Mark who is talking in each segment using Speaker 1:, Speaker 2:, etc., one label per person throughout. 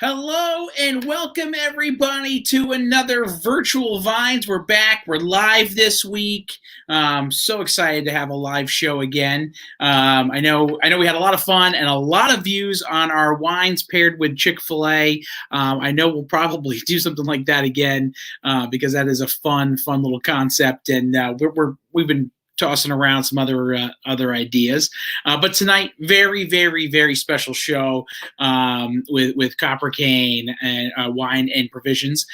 Speaker 1: Hello and welcome everybody to another Virtual Vines. We're back. We're live this week. So excited to have a live show again. I know we had a lot of fun and a lot of views on our wines paired with Chick-fil-A. I know we'll probably do something like that again because that is a fun little concept, and we've been tossing around some other ideas. But tonight, very special show with Copper Cane and Wine and Provisions.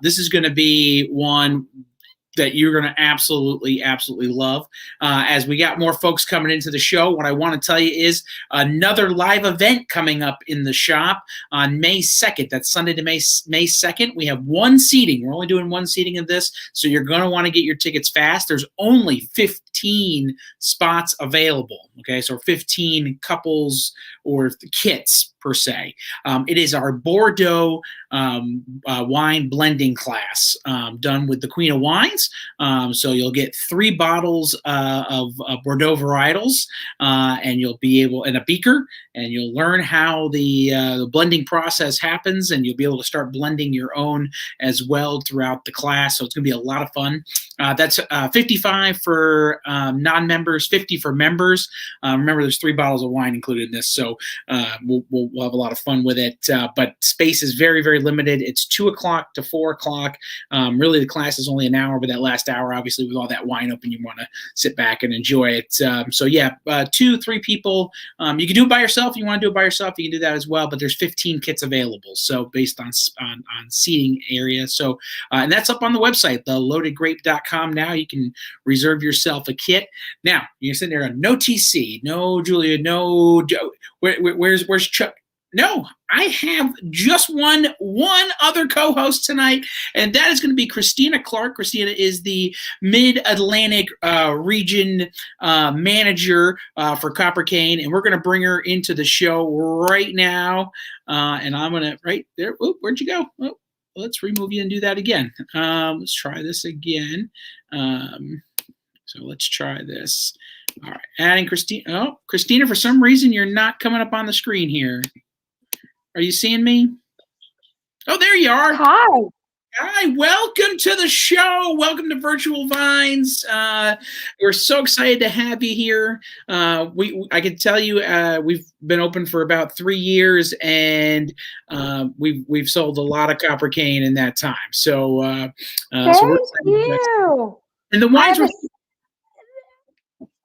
Speaker 1: This is going to be one that you're going to absolutely love. As we got more folks coming into the show, what I want to tell you is another live event coming up in the shop on May 2nd. That's Sunday to May 2nd. We have one seating. We're only doing one seating of this, so you're going to want to get your tickets fast. There's only 15 spots available, okay? So 15 couples or kits per se. It is our Bordeaux wine blending class done with the Queen of Wines. So you'll get 3 bottles of Bordeaux varietals, and you'll be able, in a beaker, and you'll learn how the blending process happens, and you'll be able to start blending your own as well throughout the class. So it's going to be a lot of fun. That's $55 for non-members, $50 for members. Remember, there's 3 bottles of wine included in this, so we'll have a lot of fun with it. But space is very limited. It's 2 o'clock to 4 o'clock. Really, the class is only an hour, but that last hour, obviously, with all that wine open, you want to sit back and enjoy it. So yeah, 2-3 people. You can do it by yourself. If you want to do it by yourself, you can do that as well. But there's 15 kits available, so based on seating area. So and that's up on the website, theloadedgrape.com. Now you can reserve yourself a kit. Now you're sitting there, no TC, no Julia, no Joe. Where's Chuck? No, I have just one other co-host tonight, and that is going to be Christina Clark. Christina is the Mid-Atlantic region manager for Copper Cane, and we're going to bring her into the show right now. And I'm going to, right there. Oh, where'd you go? Oh, let's remove you and do that again. Let's try this again. So let's try this. All right, adding Christina. Oh, Christina, for some reason, you're not coming up on the screen here. Are you seeing me? Oh, there you are.
Speaker 2: Hi.
Speaker 1: Hi, welcome to the show. Welcome to Virtual Vines. We're so excited to have you here. I can tell you we've been open for about 3 years, and we've sold a lot of Copper Cane in that time. So,
Speaker 2: Thank you.
Speaker 1: And the wines were.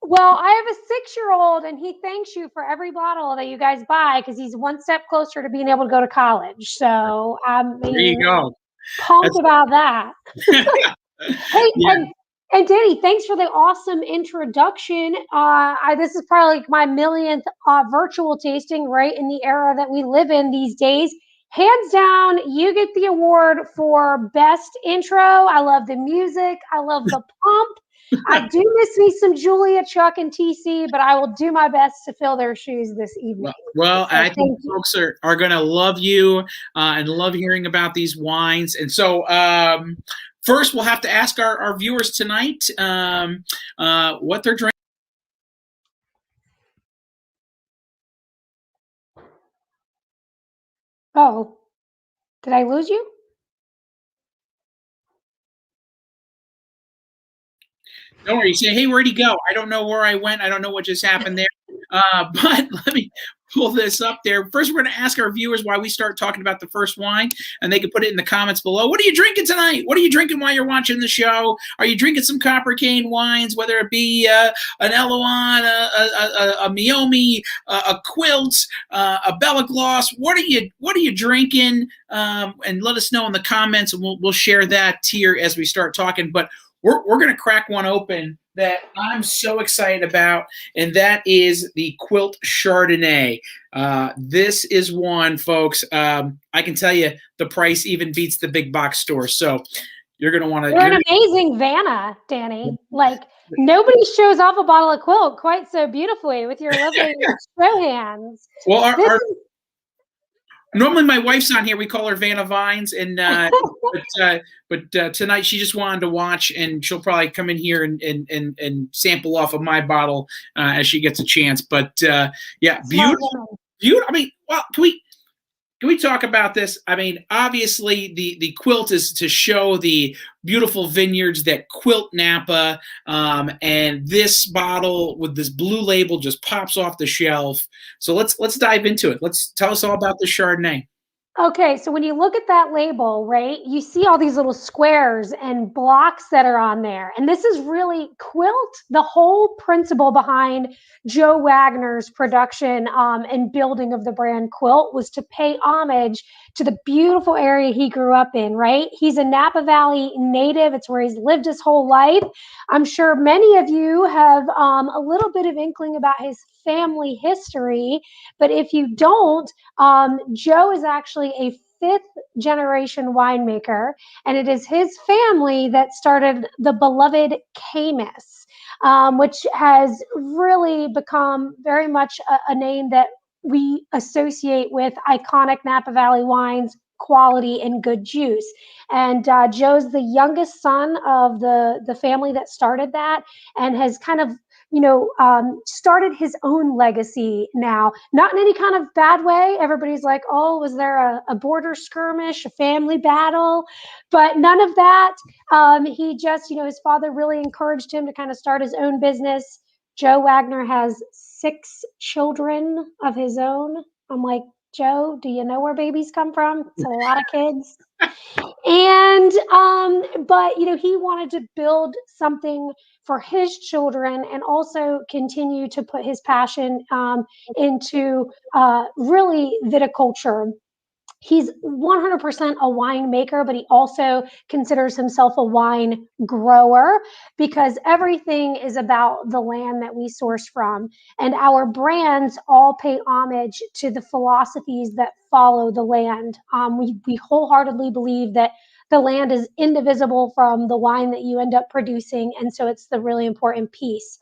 Speaker 2: Well, I have a 6-year-old, and he thanks you for every bottle that you guys buy because he's one step closer to being able to go to college. So
Speaker 1: there you go.
Speaker 2: Pumped about that. Hey, yeah. And Danny, thanks for the awesome introduction. This is probably like my millionth virtual tasting, right in the era that we live in these days. Hands down, you get the award for best intro. I love the music. I love the pump. I do miss me some Julia, Chuck, and TC, but I will do my best to fill their shoes this evening.
Speaker 1: Well, so I think folks are going to love you and love hearing about these wines. And so first, we'll have to ask our viewers tonight what they're drinking.
Speaker 2: Oh, did I lose you?
Speaker 1: Don't worry. You say, hey, where'd he go? I don't know where I went. I don't know what just happened there. But let me pull this up there. First, we're going to ask our viewers why we start talking about the first wine, and they can put it in the comments below. What are you drinking tonight? What are you drinking while you're watching the show? Are you drinking some Copper Cane wines, whether it be an Elouan, a Meiomi, a Quilt, a Belle Glos? What are you drinking? And let us know in the comments, and we'll share that here as we start talking. But we're going to crack one open that I'm so excited about, and that is the Quilt Chardonnay. This is one, folks. I can tell you the price even beats the big box store. So you're going to want to.
Speaker 2: You're an amazing Vanna, Danny. Like, nobody shows off a bottle of Quilt quite so beautifully with your lovely show hands.
Speaker 1: Well, normally my wife's on here. We call her Vanna Vines, and but tonight she just wanted to watch, and she'll probably come in here and sample off of my bottle as she gets a chance. But yeah, beautiful. I mean, well, can we? Can we talk about this? I mean, obviously, the quilt is to show the beautiful vineyards that quilt Napa, and this bottle with this blue label just pops off the shelf. So let's dive into it. Let's tell us all about the Chardonnay.
Speaker 2: Okay, so when you look at that label, right, you see all these little squares and blocks that are on there. And this is really Quilt. The whole principle behind Joe Wagner's production and building of the brand Quilt was to pay homage to the beautiful area he grew up in, right? He's a Napa Valley native. It's where he's lived his whole life. I'm sure many of you have a little bit of inkling about his family history, but if you don't, Joe is actually a fifth generation winemaker, and it is his family that started the beloved Camus, which has really become very much a name that we associate with iconic Napa Valley wines, quality, and good juice. And Joe's the youngest son of the family that started that, and has kind of started his own legacy now, not in any kind of bad way. Everybody's like, oh, was there a border skirmish, a family battle? But none of that. He just, his father really encouraged him to kind of start his own business. Joe Wagner has 6 children of his own. I'm like, Joe, do you know where babies come from? It's a lot of kids. And but he wanted to build something for his children and also continue to put his passion into really viticulture. He's 100% a winemaker, but he also considers himself a wine grower because everything is about the land that we source from. And our brands all pay homage to the philosophies that follow the land. We wholeheartedly believe that the land is indivisible from the wine that you end up producing. And so it's the really important piece.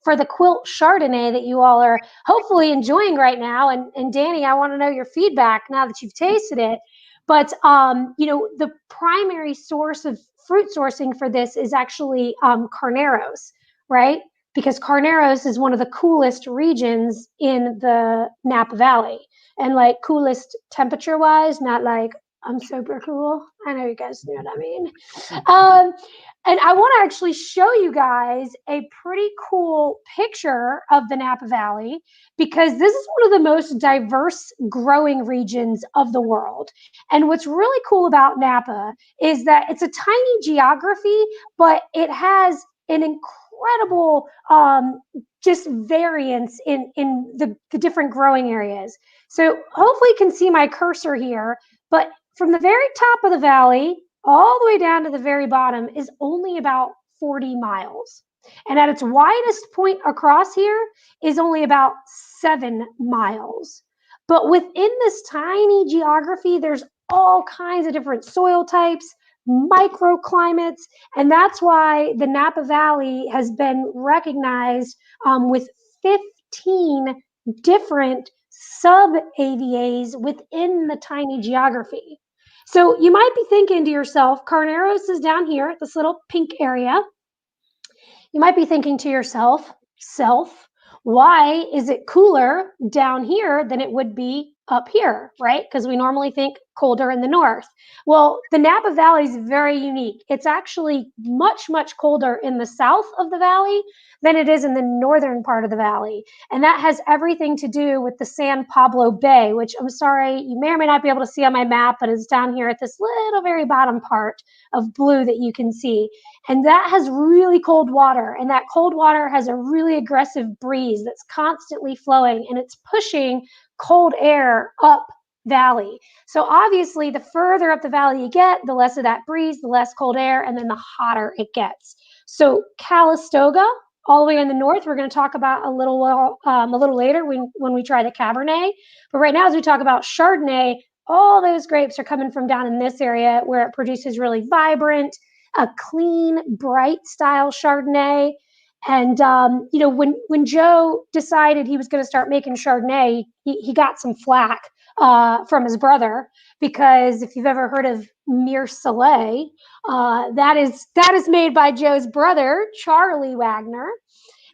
Speaker 2: For the Quilt Chardonnay that you all are hopefully enjoying right now. And Danny, I want to know your feedback now that you've tasted it. But, the primary source of fruit sourcing for this is actually Carneros, right? Because Carneros is one of the coolest regions in the Napa Valley. And like coolest temperature wise, not like I'm super cool. I know you guys know what I mean. And I want to actually show you guys a pretty cool picture of the Napa Valley because this is one of the most diverse growing regions of the world. And what's really cool about Napa is that it's a tiny geography, but it has an incredible just variance in the different growing areas. So hopefully you can see my cursor here, but from the very top of the valley all the way down to the very bottom is only about 40 miles. And at its widest point across here is only about 7 miles. But within this tiny geography, there's all kinds of different soil types, microclimates, and that's why the Napa Valley has been recognized with 15 different sub-AVAs within the tiny geography. So you might be thinking to yourself, Carneros is down here, this little pink area. You might be thinking to yourself, why is it cooler down here than it would be up here, right? Because we normally think colder in the north. Well, the Napa Valley is very unique. It's actually much, much colder in the south of the valley than it is in the northern part of the valley. And that has everything to do with the San Pablo Bay, which I'm sorry, you may or may not be able to see on my map, but it's down here at this little very bottom part of blue that you can see. And that has really cold water. And that cold water has a really aggressive breeze that's constantly flowing, and it's pushing cold air up valley. So obviously, the further up the valley you get, the less of that breeze, the less cold air, and then the hotter it gets. So Calistoga, all the way in the north, we're going to talk about a little later when we try the Cabernet. But right now, as we talk about Chardonnay, all those grapes are coming from down in this area where it produces really vibrant, a clean, bright style Chardonnay. And, when Joe decided he was going to start making Chardonnay, he got some flack from his brother, because if you've ever heard of Mir Soleil, that is made by Joe's brother, Charlie Wagner.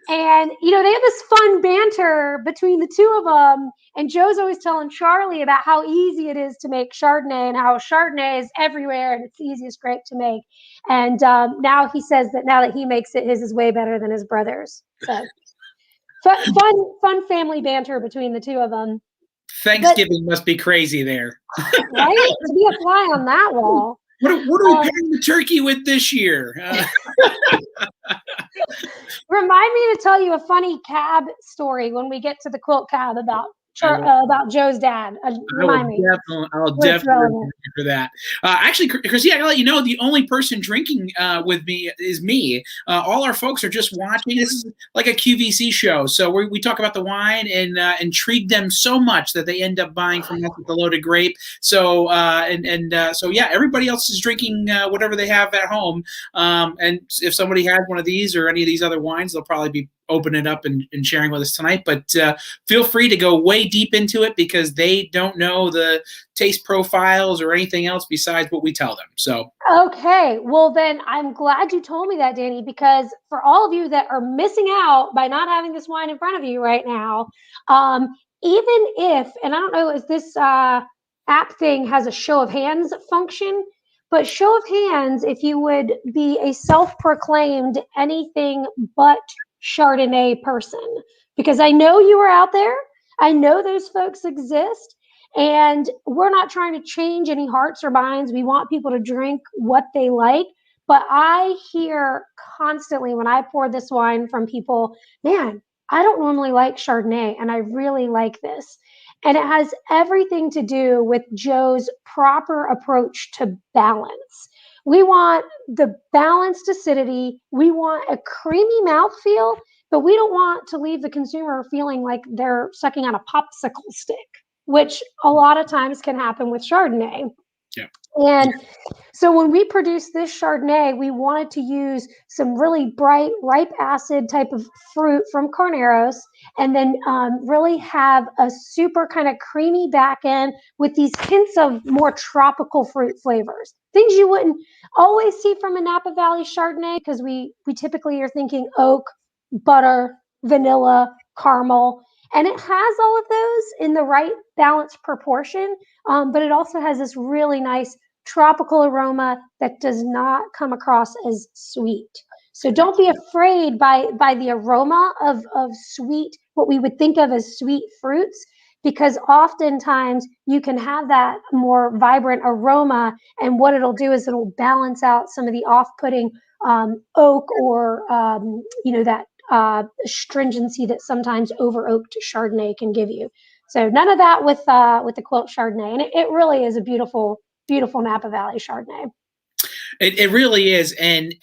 Speaker 2: And, they have this fun banter between the two of them. And Joe's always telling Charlie about how easy it is to make Chardonnay and how Chardonnay is everywhere and it's the easiest grape to make. And now he says that now that he makes it, his is way better than his brother's. So fun family banter between the two of them.
Speaker 1: Thanksgiving must be crazy there.
Speaker 2: Right? To be a fly on that wall.
Speaker 1: What are we pairing the turkey with this year?
Speaker 2: Remind me to tell you a funny cab story when we get to the Quilt cab about Joe's dad. Remind me.
Speaker 1: I'll definitely remember for that. Actually, Chrissy, I gotta let you know the only person drinking with me is me. All our folks are just watching. This is like a QVC show, so we talk about the wine and intrigue them so much that they end up buying from us with the loaded grape. So so yeah, everybody else is drinking whatever they have at home. And if somebody has one of these or any of these other wines, they'll probably be opening it up and sharing with us tonight. But feel free to go way deep into it because they don't know the taste profiles or anything else besides what we tell them. So
Speaker 2: okay, well then I'm glad you told me that, Danny, because for all of you that are missing out by not having this wine in front of you right now, even if, and I don't know if this app thing has a show of hands function, but show of hands if you would be a self-proclaimed anything but Chardonnay person, because I know you are out there. I know those folks exist, and we're not trying to change any hearts or minds. We want people to drink what they like. But I hear constantly when I pour this wine from people, man, I don't normally like Chardonnay, and I really like this. And it has everything to do with Joe's proper approach to balance. We want the balanced acidity. We want a creamy mouthfeel, but we don't want to leave the consumer feeling like they're sucking on a popsicle stick, which a lot of times can happen with Chardonnay.
Speaker 1: Yeah.
Speaker 2: And so when we produced this Chardonnay, we wanted to use some really bright, ripe acid type of fruit from Carneros, and then really have a super kind of creamy back end with these hints of more tropical fruit flavors. Things you wouldn't always see from a Napa Valley Chardonnay, because we typically are thinking oak, butter, vanilla, caramel. And it has all of those in the right balanced proportion, but it also has this really nice tropical aroma that does not come across as sweet. So don't be afraid by the aroma of sweet, what we would think of as sweet fruits, because oftentimes you can have that more vibrant aroma, and what it'll do is it'll balance out some of the off-putting oak or that stringency that sometimes over oaked Chardonnay can give you. So none of that with the Quilt Chardonnay, and it really is a beautiful Napa Valley Chardonnay.
Speaker 1: It really is, and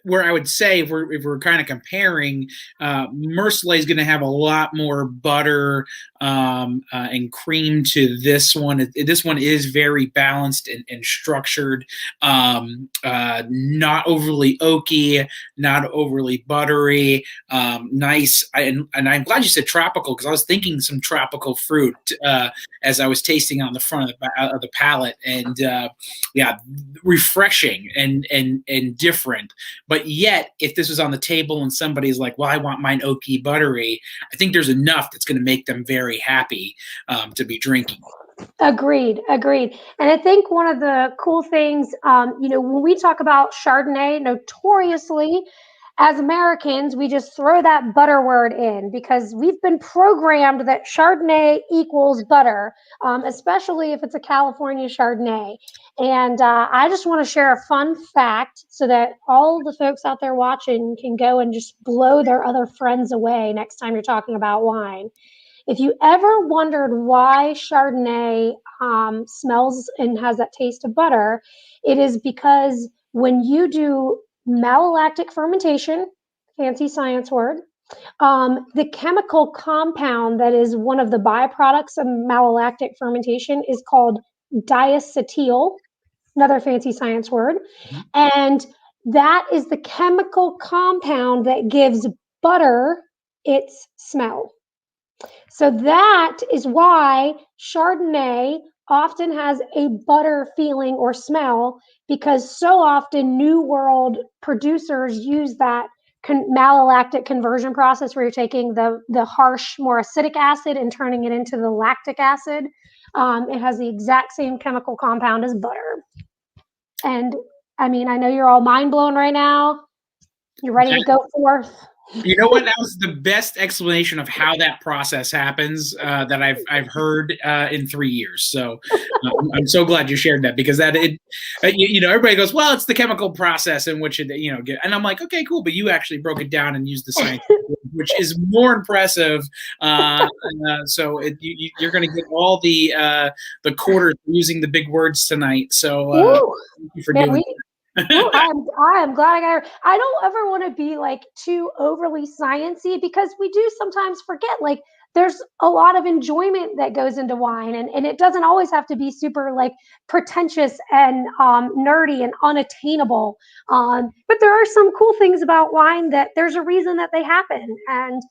Speaker 1: where I would say if we're kind of comparing, Mercelet is going to have a lot more butter and cream to this one. This one is very balanced and structured, not overly oaky, not overly buttery, nice. And I'm glad you said tropical, because I was thinking some tropical fruit as I was tasting on the front of the palate, and yeah, refreshing and different. But yet, if this was on the table and somebody's like, well, I want mine oaky, buttery, I think there's enough that's going to make them very happy to be drinking.
Speaker 2: Agreed. And I think one of the cool things, when we talk about Chardonnay, notoriously, as Americans, we just throw that butter word in because we've been programmed that Chardonnay equals butter, especially if it's a California Chardonnay. And I just want to share a fun fact so that all the folks out there watching can go and just blow their other friends away next time you're talking about wine. If you ever wondered why Chardonnay smells and has that taste of butter, it is because when you do malolactic fermentation, fancy science word, the chemical compound that is one of the byproducts of malolactic fermentation is called diacetyl, another fancy science word. And that is the chemical compound that gives butter its smell. So that is why Chardonnay often has a butter feeling or smell, because so often New World producers use that malolactic conversion process where you're taking the harsh, more acidic acid and turning it into the lactic acid. It has the exact same chemical compound as butter. And I mean, I know you're all mind blown right now. You're ready to go forth.
Speaker 1: You know what? That was the best explanation of how that process happens that I've heard in 3 years. So I'm so glad you shared that, because everybody goes, well, it's the chemical process in which it and I'm like, okay, cool, but you actually broke it down and used the science, which is more impressive. So you're going to get all the quarters using the big words tonight. So thank you for doing that.
Speaker 2: I am glad I got her. I don't ever want to be like too overly sciencey, because we do sometimes forget, like, there's a lot of enjoyment that goes into wine, and it doesn't always have to be super like pretentious and nerdy and unattainable. But there are some cool things about wine that there's a reason that they happen. And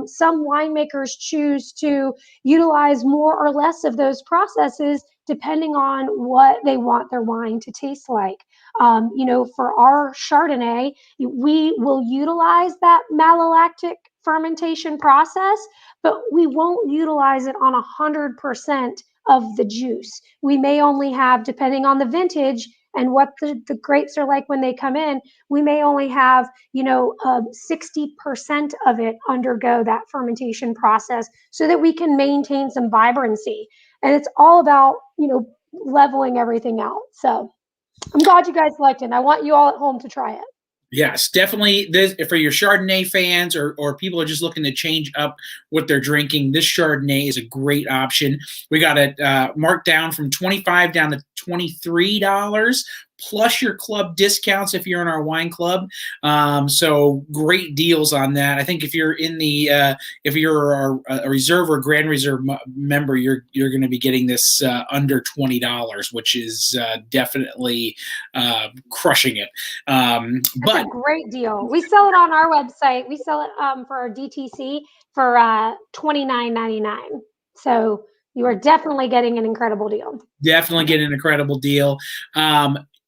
Speaker 2: some winemakers choose to utilize more or less of those processes depending on what they want their wine to taste like. For our Chardonnay, we will utilize that malolactic fermentation process, but we won't utilize it on 100% of the juice. We may only have, depending on the vintage and what the grapes are like when they come in, we may only have 60% of it undergo that fermentation process so that we can maintain some vibrancy. And it's all about leveling everything out. So I'm glad you guys liked it. I want you all at home to try it.
Speaker 1: Yes, definitely. This for your Chardonnay fans or people are just looking to change up what they're drinking. This Chardonnay is a great option. We got it marked down from $25 down to $23, plus your club discounts if you're in our wine club. So great deals on that. I think if you're in the if you're a reserve or grand reserve member, you're going to be getting this under $20, which is definitely crushing it. But
Speaker 2: a great deal. We sell it on our website. We sell it for our DTC for $29.99. So you are definitely getting an incredible deal.
Speaker 1: Definitely getting an incredible deal.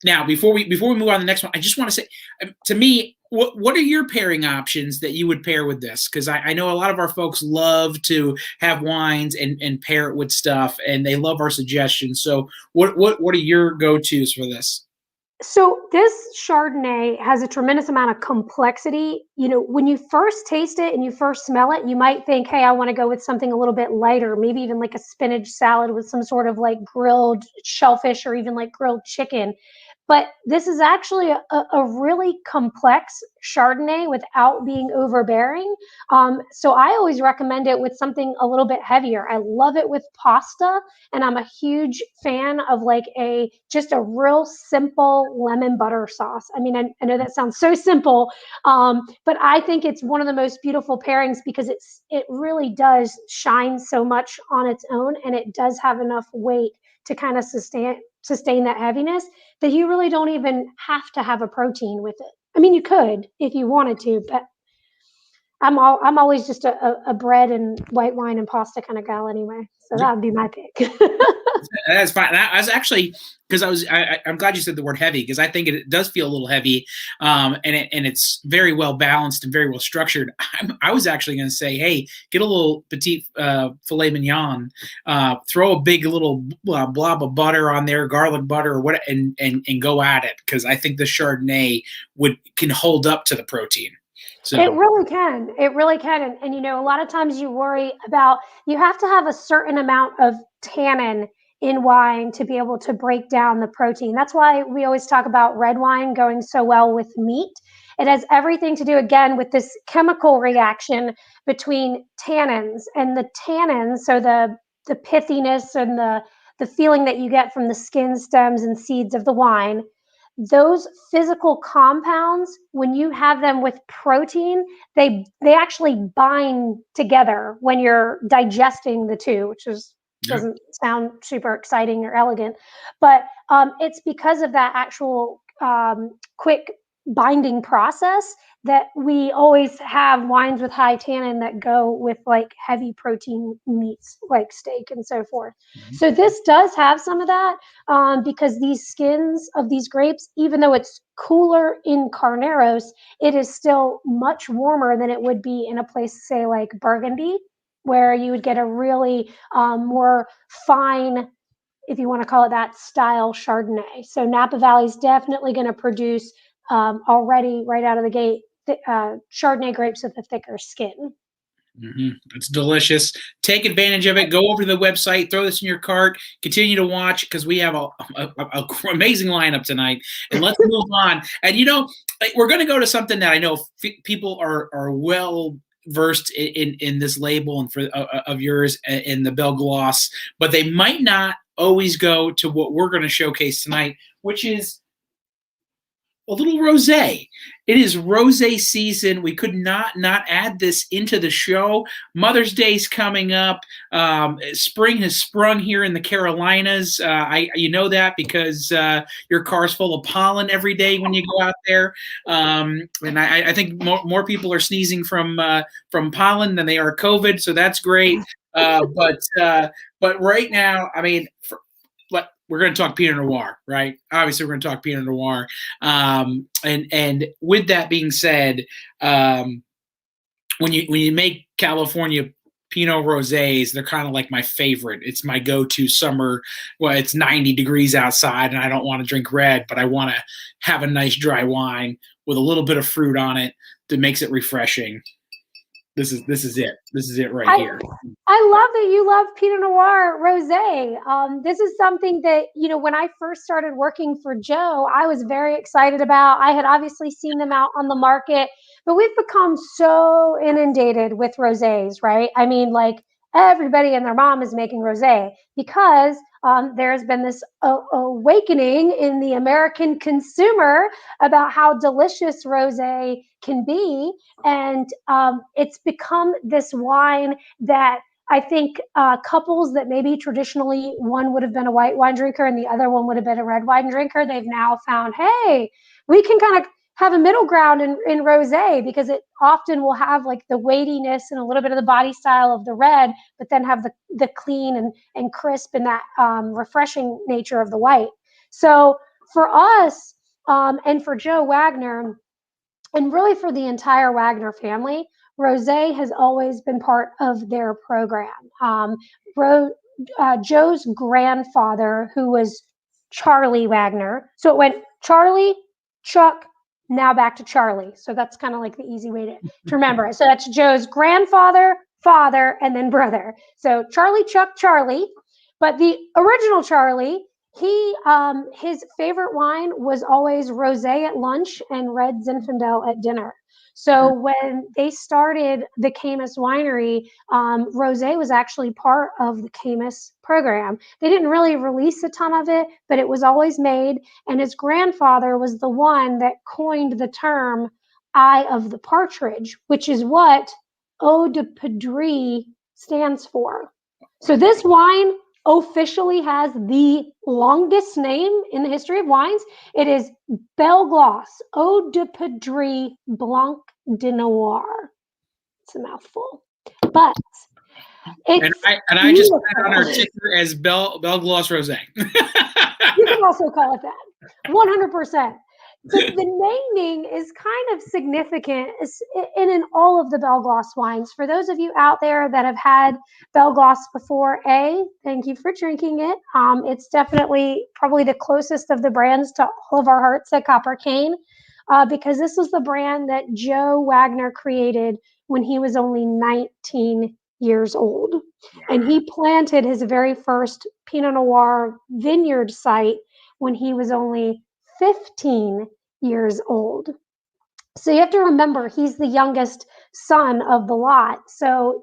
Speaker 1: Now, before we move on to the next one, I just want to say, to me, what are your pairing options that you would pair with this? Because I know a lot of our folks love to have wines and pair it with stuff, and they love our suggestions. So what are your go-tos for this?
Speaker 2: So this Chardonnay has a tremendous amount of complexity. When you first taste it and you first smell it, you might think, hey, I want to go with something a little bit lighter, maybe even like a spinach salad with some sort of like grilled shellfish or even like grilled chicken. But this is actually a really complex Chardonnay without being overbearing. So I always recommend it with something a little bit heavier. I love it with pasta, and I'm a huge fan of like just a real simple lemon butter sauce. I mean, I know that sounds so simple, but I think it's one of the most beautiful pairings because it really does shine so much on its own, and it does have enough weight to kind of sustain that heaviness that you really don't even have to have a protein with it. I mean, you could if you wanted to, but I'm always just a bread and white wine and pasta kind of gal anyway. So that would be my pick.
Speaker 1: That's fine. I was actually, because I'm glad you said the word heavy, because I think it does feel a little heavy, and it's very well balanced and very well structured. I was actually going to say, hey, get a little petite filet mignon, throw a big little blob of butter on there, garlic butter or what, and go at it, because I think the Chardonnay can hold up to the protein. So.
Speaker 2: It really can. It really can. And a lot of times you worry about, you have to have a certain amount of tannin in wine to be able to break down the protein. That's why we always talk about red wine going so well with meat. It has everything to do, again, with this chemical reaction between tannins, and the tannins, so the pithiness and the feeling that you get from the skin, stems, and seeds of the wine. Those physical compounds, when you have them with protein, they actually bind together when you're digesting the two, which doesn't sound super exciting or elegant, but it's because of that actual quick binding process that we always have wines with high tannin that go with like heavy protein meats like steak and so forth. So this does have some of that because these skins of these grapes, even though it's cooler in Carneros, it is still much warmer than it would be in a place, say, like Burgundy, where you would get a really more fine, if you want to call it that, style Chardonnay. So Napa Valley is definitely going to produce already right out of the gate Chardonnay grapes with a thicker skin.
Speaker 1: It's delicious. Take advantage of it. Go over to the website, throw this in your cart, continue to watch because we have a amazing lineup tonight. And let's move on. And we're going to go to something that I know people are well versed in this label and of yours in the Belle Glos, but they might not always go to what we're going to showcase tonight, which is a little rosé. It is rosé season. We could not add this into the show. Mother's Day's coming up. Spring has sprung here in the Carolinas. You know that because your car's full of pollen every day when you go out there. And I think more people are sneezing from pollen than they are COVID, so that's great. But right now, I mean, we're going to talk Pinot Noir, right? Obviously, we're going to talk Pinot Noir. And with that being said, when you make California Pinot Rosés, they're kind of like my favorite. It's my go-to summer. Well, it's 90 degrees outside, and I don't want to drink red, but I want to have a nice dry wine with a little bit of fruit on it that makes it refreshing. This is it. This is it right here.
Speaker 2: I love that you love Pinot Noir Rosé. This is something that, when I first started working for Joe, I was very excited about. I had obviously seen them out on the market, but we've become so inundated with rosés, right? I mean, like everybody and their mom is making rosé because there's been this awakening in the American consumer about how delicious rosé can be. And it's become this wine that I think couples that maybe traditionally one would have been a white wine drinker and the other one would have been a red wine drinker, they've now found, hey, we can kind of have a middle ground in rosé because it often will have like the weightiness and a little bit of the body style of the red, but then have the clean and crisp and that refreshing nature of the white. So for us and for Joe Wagner, and really for the entire Wagner family, rosé has always been part of their program. Joe's grandfather, who was Charlie Wagner, so it went Charlie, Chuck, now back to Charlie. So that's kind of like the easy way to remember it. So that's Joe's grandfather, father, and then brother. So Charlie, Chuck, Charlie. But the original Charlie, his favorite wine was always rosé at lunch and red Zinfandel at dinner. So when they started the Camus winery, rosé was actually part of the Camus program. They didn't really release a ton of it, but it was always made. And his grandfather was the one that coined the term eye of the partridge, which is what Eau de Padrie stands for. So this wine officially has the longest name in the history of wines. It is Belle Glos, Eau de Padrie Blanc de Noir. It's a mouthful, but it's
Speaker 1: I just put it on our ticker as Belle Glos Rosé.
Speaker 2: You can also call it that, 100%. The naming is kind of significant in all of the Belle Glos wines. For those of you out there that have had Belle Glos before, thank you for drinking it. It's definitely probably the closest of the brands to all of our hearts at Copper Cane, because this was the brand that Joe Wagner created when he was only 19 years old. And he planted his very first Pinot Noir vineyard site when he was only 15 years old. So you have to remember, he's the youngest son of the lot. So,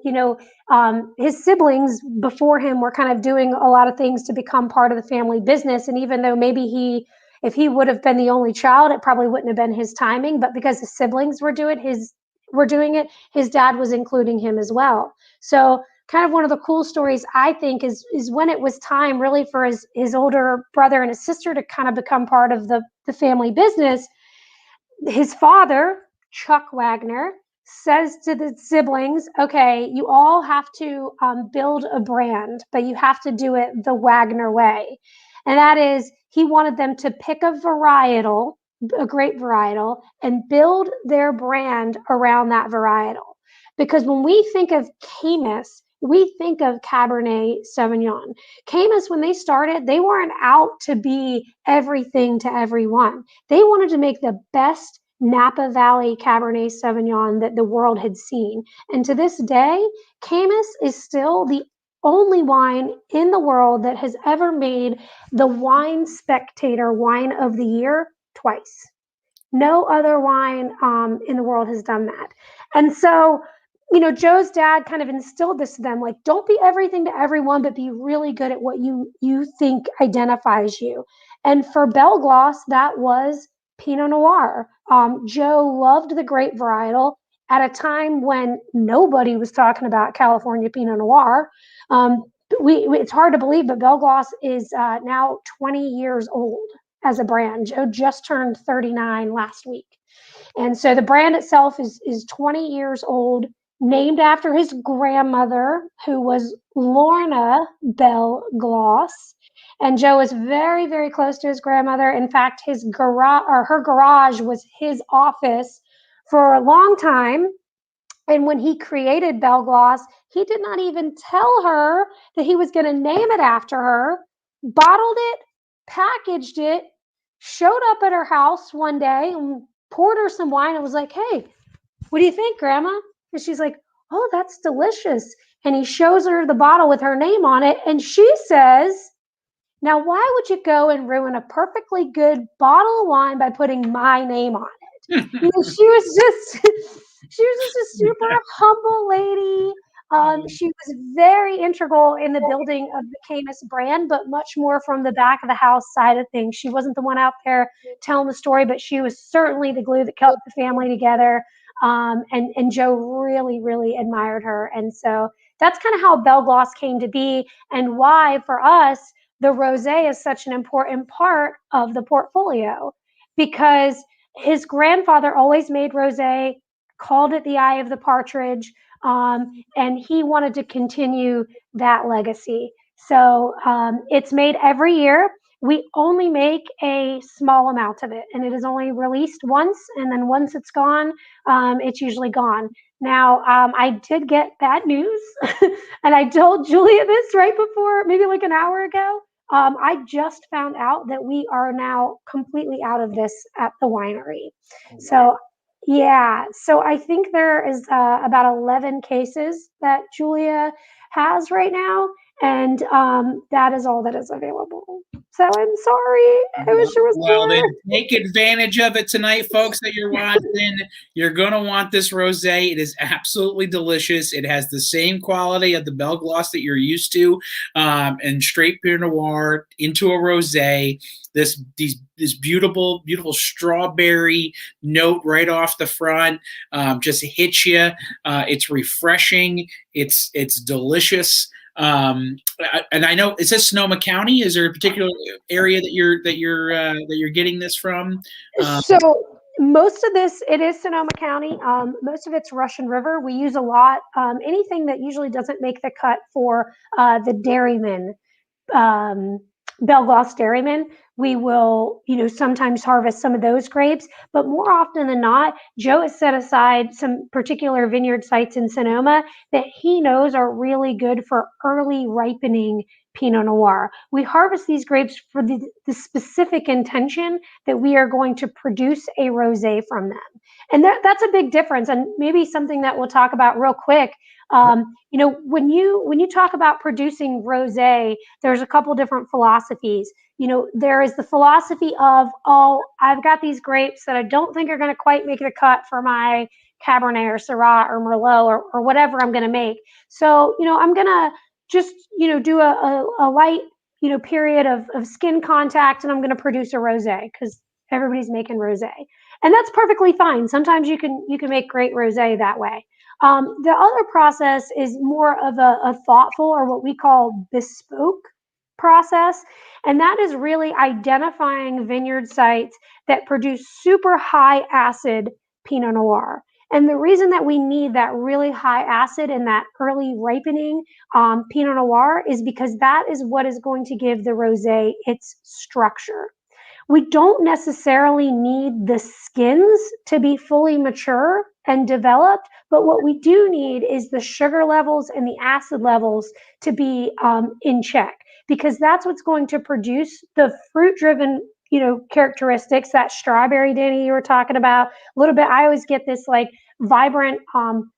Speaker 2: his siblings before him were kind of doing a lot of things to become part of the family business. And even though maybe if he would have been the only child, it probably wouldn't have been his timing. But because his siblings were doing it, his dad was including him as well. So kind of one of the cool stories, I think, is when it was time really for his older brother and his sister to kind of become part of the family business. his father, Chuck Wagner, says to the siblings, okay, you all have to build a brand, but you have to do it the Wagner way. And that is, he wanted them to pick a varietal, a grape varietal, and build their brand around that varietal. Because when we think of Caymus, we think of Cabernet Sauvignon. Caymus, when they started, they weren't out to be everything to everyone. They wanted to make the best Napa Valley Cabernet Sauvignon that the world had seen. And to this day, Caymus is still the only wine in the world that has ever made the Wine Spectator Wine of the Year twice. No other wine in the world has done that. And so, Joe's dad kind of instilled this to them, like, don't be everything to everyone, but be really good at what you think identifies you. And for Belle Glos, that was Pinot Noir. Joe loved the grape varietal at a time when nobody was talking about California Pinot Noir. It's hard to believe, but Belle Glos is now 20 years old as a brand. Joe just turned 39 last week. And so the brand itself is 20 years old, named after his grandmother, who was Lorna Belle Glos. And Joe is very, very close to his grandmother. In fact, his garage, or her garage, was his office for a long time. And when he created Belle Glos, he did not even tell her that he was going to name it after her, bottled it, packaged it, showed up at her house one day and poured her some wine and was like, hey, what do you think, Grandma? And she's like, oh, that's delicious. And he shows her the bottle with her name on it. And she says, now, why would you go and ruin a perfectly good bottle of wine by putting my name on it? She was just a super humble lady. She was very integral in the building of the Caymus brand, but much more from the back of the house side of things. She wasn't the one out there telling the story, but she was certainly the glue that kept the family together. And Joe really, really admired her. And so that's kind of how Belle Glos came to be, and why, for us, the rosé is such an important part of the portfolio, because his grandfather always made rosé, called it the eye of the partridge, and he wanted to continue that legacy. So it's made every year. We only make a small amount of it, and it is only released once, and then once it's gone, it's usually gone. Now, I did get bad news, and I told Julia this right before, maybe like an hour ago. I just found out that we are now completely out of this at the winery. So, yeah, so I think there is about 11 cases that Julia has right now, and that is all that is available. So I'm sorry. I wish there was more.
Speaker 1: Then take advantage of it tonight, folks, that you're watching. You're going to want this rosé. It is absolutely delicious. It has the same quality of the Belle Glos that you're used to, and straight Pinot Noir into a rosé. This beautiful strawberry note right off the front just hits you. It's refreshing. It's delicious. And I know, is this Sonoma County? Is there a particular area that you're getting this from?
Speaker 2: So most of this, it is Sonoma County. Most of it's Russian River. We use a lot, anything that usually doesn't make the cut for the dairymen, Belle Glos dairymen. We will, sometimes harvest some of those grapes, but more often than not, Joe has set aside some particular vineyard sites in Sonoma that he knows are really good for early ripening Pinot Noir. We harvest these grapes for the specific intention that we are going to produce a rosé from them. And that's a big difference, and maybe something that we'll talk about real quick. When you talk about producing rosé, there's a couple different philosophies. There is the philosophy of, oh, I've got these grapes that I don't think are going to quite make the cut for my Cabernet or Syrah or Merlot or whatever I'm going to make. So, I'm going to just, do a light, period of skin contact, and I'm going to produce a rosé because everybody's making rosé. And that's perfectly fine. Sometimes you can make great rosé that way. The other process is more of a thoughtful, or what we call bespoke process. And that is really identifying vineyard sites that produce super high acid Pinot Noir. And the reason that we need that really high acid and that early ripening Pinot Noir is because that is what is going to give the rosé its structure. We don't necessarily need the skins to be fully mature and developed, but what we do need is the sugar levels and the acid levels to be in check, because that's what's going to produce the fruit-driven, characteristics. That strawberry, Danny, you were talking about a little bit. I always get this like vibrant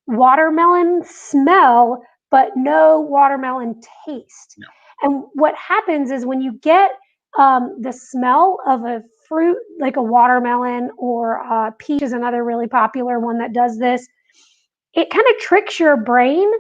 Speaker 2: watermelon smell, but no watermelon taste.
Speaker 1: No.
Speaker 2: And what happens is when you get the smell of a fruit like a watermelon or peach is another really popular one that does this, it kind of tricks your brain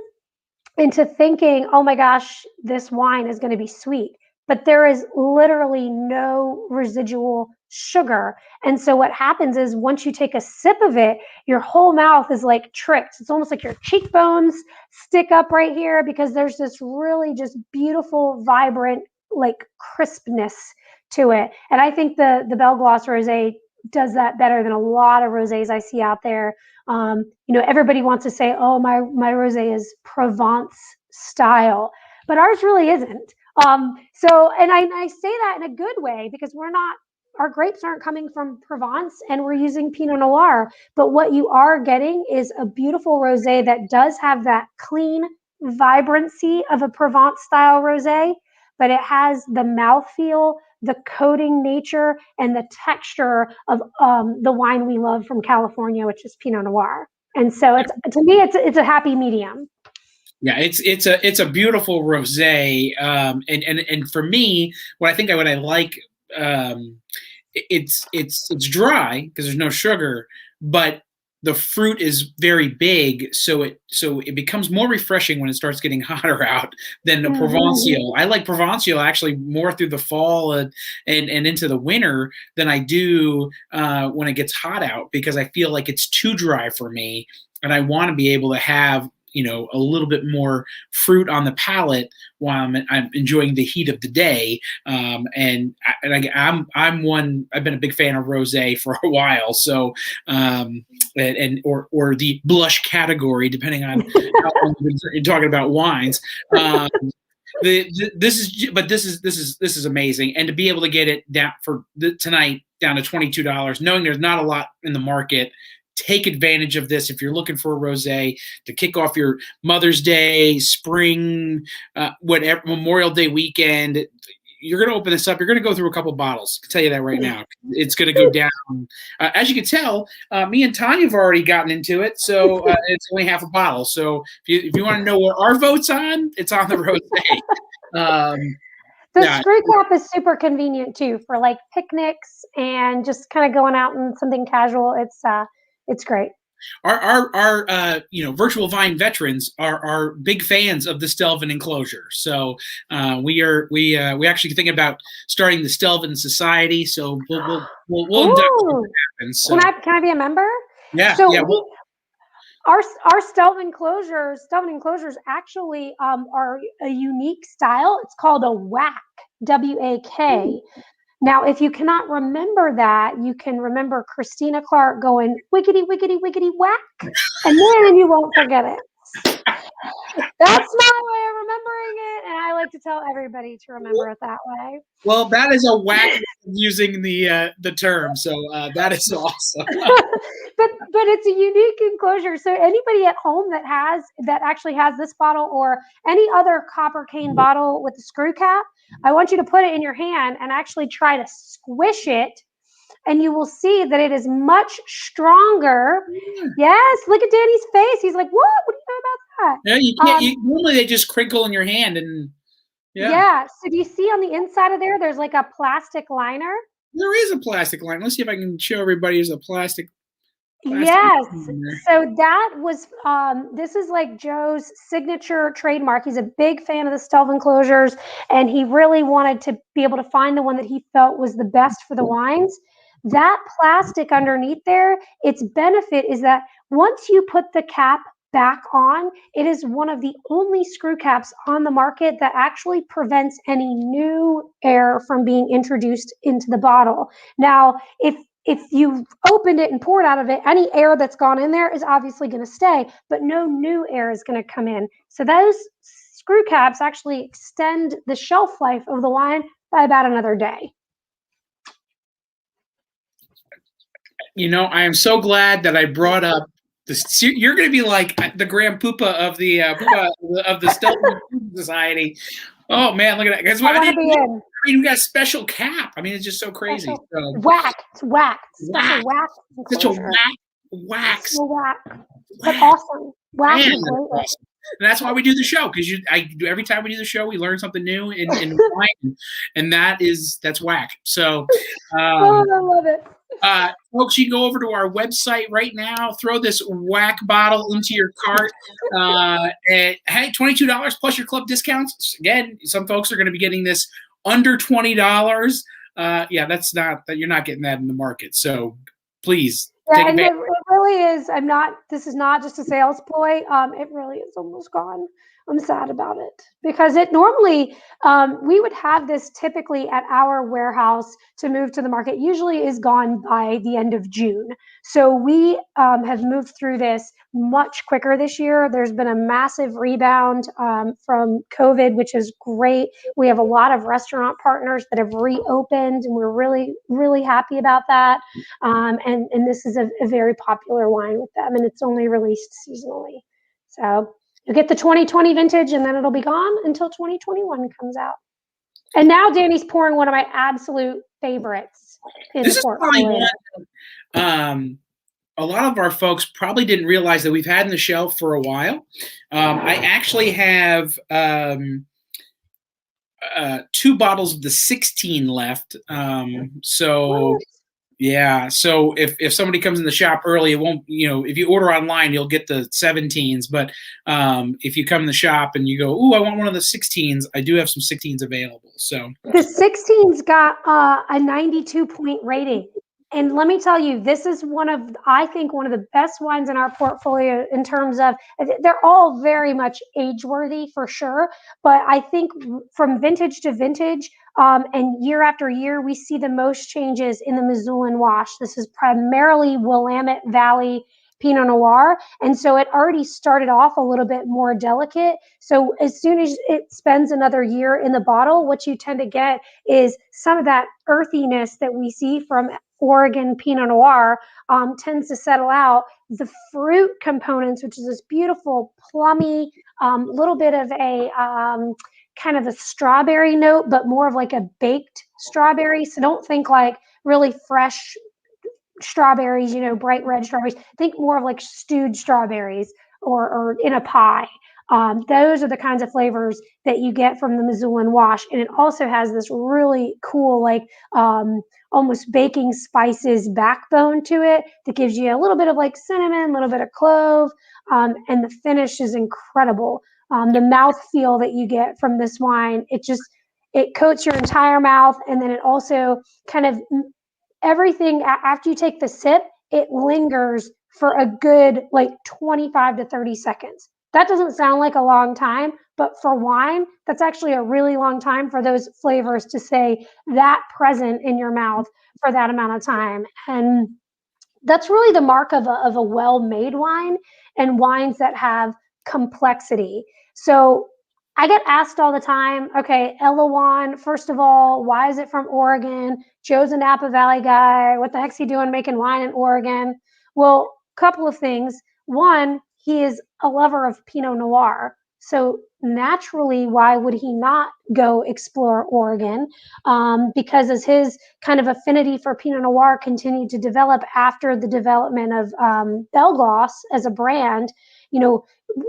Speaker 2: into thinking, oh my gosh, this wine is going to be sweet. But there is literally no residual sugar. And so what happens is once you take a sip of it, your whole mouth is like tricked. It's almost like your cheekbones stick up right here because there's this really just beautiful, vibrant, like crispness to it. And I think the Belle Glos Rosé does that better than a lot of rosés I see out there. Everybody wants to say, oh, my rosé is Provence style, but ours really isn't. And I say that in a good way because our grapes aren't coming from Provence and we're using Pinot Noir, but what you are getting is a beautiful rosé that does have that clean vibrancy of a Provence style rosé, but it has the mouthfeel, the coating nature, and the texture of the wine we love from California, which is Pinot Noir. And so to me, it's a happy medium.
Speaker 1: Yeah, it's a beautiful rosé, and for me, what I like, it's dry because there's no sugar, but the fruit is very big, so it becomes more refreshing when it starts getting hotter out than the Provençal. I like Provençal actually more through the fall and into the winter than I do when it gets hot out, because I feel like it's too dry for me, and I want to be able to have a little bit more fruit on the palate while I'm enjoying the heat of the day. I've been a big fan of rosé for a while. So, or the blush category, depending on how long you're talking about wines. This is amazing. And to be able to get it down for tonight down to $22, knowing there's not a lot in the market. Take advantage of this if you're looking for a rosé to kick off your Mother's Day, spring, whatever, Memorial Day weekend. You're going to open this up. You're going to go through a couple bottles. I can tell you that right now. It's going to go down. As you can tell, me and Tanya have already gotten into it, so it's only half a bottle. So if you want to know what our vote's on, it's on the rosé.
Speaker 2: The screw cap is super convenient too for like picnics and just kind of going out and something casual. It's great.
Speaker 1: Our virtual vine veterans are big fans of the Stelvin enclosure. So we actually think about starting the Stelvin Society. So we'll what happens. So.
Speaker 2: Can I be a member?
Speaker 1: Yeah.
Speaker 2: So
Speaker 1: yeah.
Speaker 2: Our Stelvin enclosures actually are a unique style. It's called a WAK, W-A-K. Now, if you cannot remember that, you can remember Christina Clark going, wickety, wickety, wickety, whack, and then you won't forget it. That's my way of remembering it, and I like to tell everybody to remember it that way.
Speaker 1: Well, that is a whack using the term, so that is awesome.
Speaker 2: but it's a unique enclosure. So anybody at home that actually has this bottle or any other copper cane bottle with a screw cap, I want you to put it in your hand and actually try to squish it, and you will see that it is much stronger. Yeah. Yes, look at Danny's face. He's like, "What? What do you know about that?"
Speaker 1: Yeah, you can't. Normally, they just crinkle in your hand, and
Speaker 2: yeah. So do you see on the inside of there? There's like a plastic liner.
Speaker 1: There is a plastic liner. Let's see if I can show everybody. There's a plastic.
Speaker 2: Yes. So that was, this is like Joe's signature trademark. He's a big fan of the Stelvin closures, and he really wanted to be able to find the one that he felt was the best for the wines. That plastic underneath there, its benefit is that once you put the cap back on, it is one of the only screw caps on the market that actually prevents any new air from being introduced into the bottle. Now, if you opened it and poured out of it, any air that's gone in there is obviously going to stay, but no new air is going to come in. So those screw caps actually extend the shelf life of the wine by about another day.
Speaker 1: You know, I am so glad that I brought up this. You're going to be like the Grand Poopa of the Stelton Society. Oh man, look at that! That's why I mean, we got a special cap. I mean, it's just so crazy. So,
Speaker 2: whack, it's whack, special whack.
Speaker 1: Such a whack.
Speaker 2: So whack, but awesome. Whack is great.
Speaker 1: Awesome. And that's why we do the show, because every time we do the show, we learn something new in wine, and that's whack. So,
Speaker 2: oh, I love it.
Speaker 1: Folks, you can go over to our website right now, throw this whack bottle into your cart, and hey, $22 plus your club discounts. Again, some folks are going to be getting this under $20. Yeah, that's not that you're not getting that in the market. So please.
Speaker 2: Yeah, and it really is. This is not just a sales ploy. It really is almost gone. I'm sad about it because it normally, we would have this typically at our warehouse to move to the market, usually is gone by the end of June. So we have moved through this much quicker this year. There's been a massive rebound from COVID, which is great. We have a lot of restaurant partners that have reopened, and we're really, really happy about that. And this is a very popular wine with them, and it's only released seasonally. So you'll get the 2020 vintage, and then it'll be gone until 2021 comes out. And now Danny's pouring one of my absolute favorites in the portfolio.
Speaker 1: A lot of our folks probably didn't realize that we've had in the shelf for a while. I actually have 2 bottles of the 16 left. Yeah. So if somebody comes in the shop early, it won't, if you order online, you'll get the 17s. But if you come in the shop and you go, ooh, I want one of the 16s, I do have some 16s available. So
Speaker 2: the 16's got a 92-point rating. And let me tell you, this is I think one of the best wines in our portfolio in terms of, they're all very much age-worthy for sure. But I think from vintage to vintage, and year after year, we see the most changes in the Missoula wash. This is primarily Willamette Valley Pinot Noir. And so it already started off a little bit more delicate. So as soon as it spends another year in the bottle, what you tend to get is some of that earthiness that we see from Oregon Pinot Noir tends to settle out. The fruit components, which is this beautiful plummy, little bit of a kind of a strawberry note, but more of like a baked strawberry. So don't think like really fresh strawberries, bright red strawberries. Think more of like stewed strawberries or in a pie. Those are the kinds of flavors that you get from the Missoula wash. And it also has this really cool, like almost baking spices backbone to it that gives you a little bit of like cinnamon, a little bit of clove, and the finish is incredible. The mouthfeel that you get from this wine, it coats your entire mouth, and then it also kind of everything after you take the sip, it lingers for a good like 25 to 30 seconds. That doesn't sound like a long time, but for wine, that's actually a really long time for those flavors to stay that present in your mouth for that amount of time. And that's really the mark of a well-made wine and wines that have complexity. So I get asked all the time, okay, Elouan, first of all, why is it from Oregon? Joe's a Napa Valley guy. What the heck's he doing making wine in Oregon? Well, a couple of things. One, he is a lover of Pinot Noir. So naturally, why would he not go explore Oregon? Because as his kind of affinity for Pinot Noir continued to develop after the development of Belle Glos as a brand,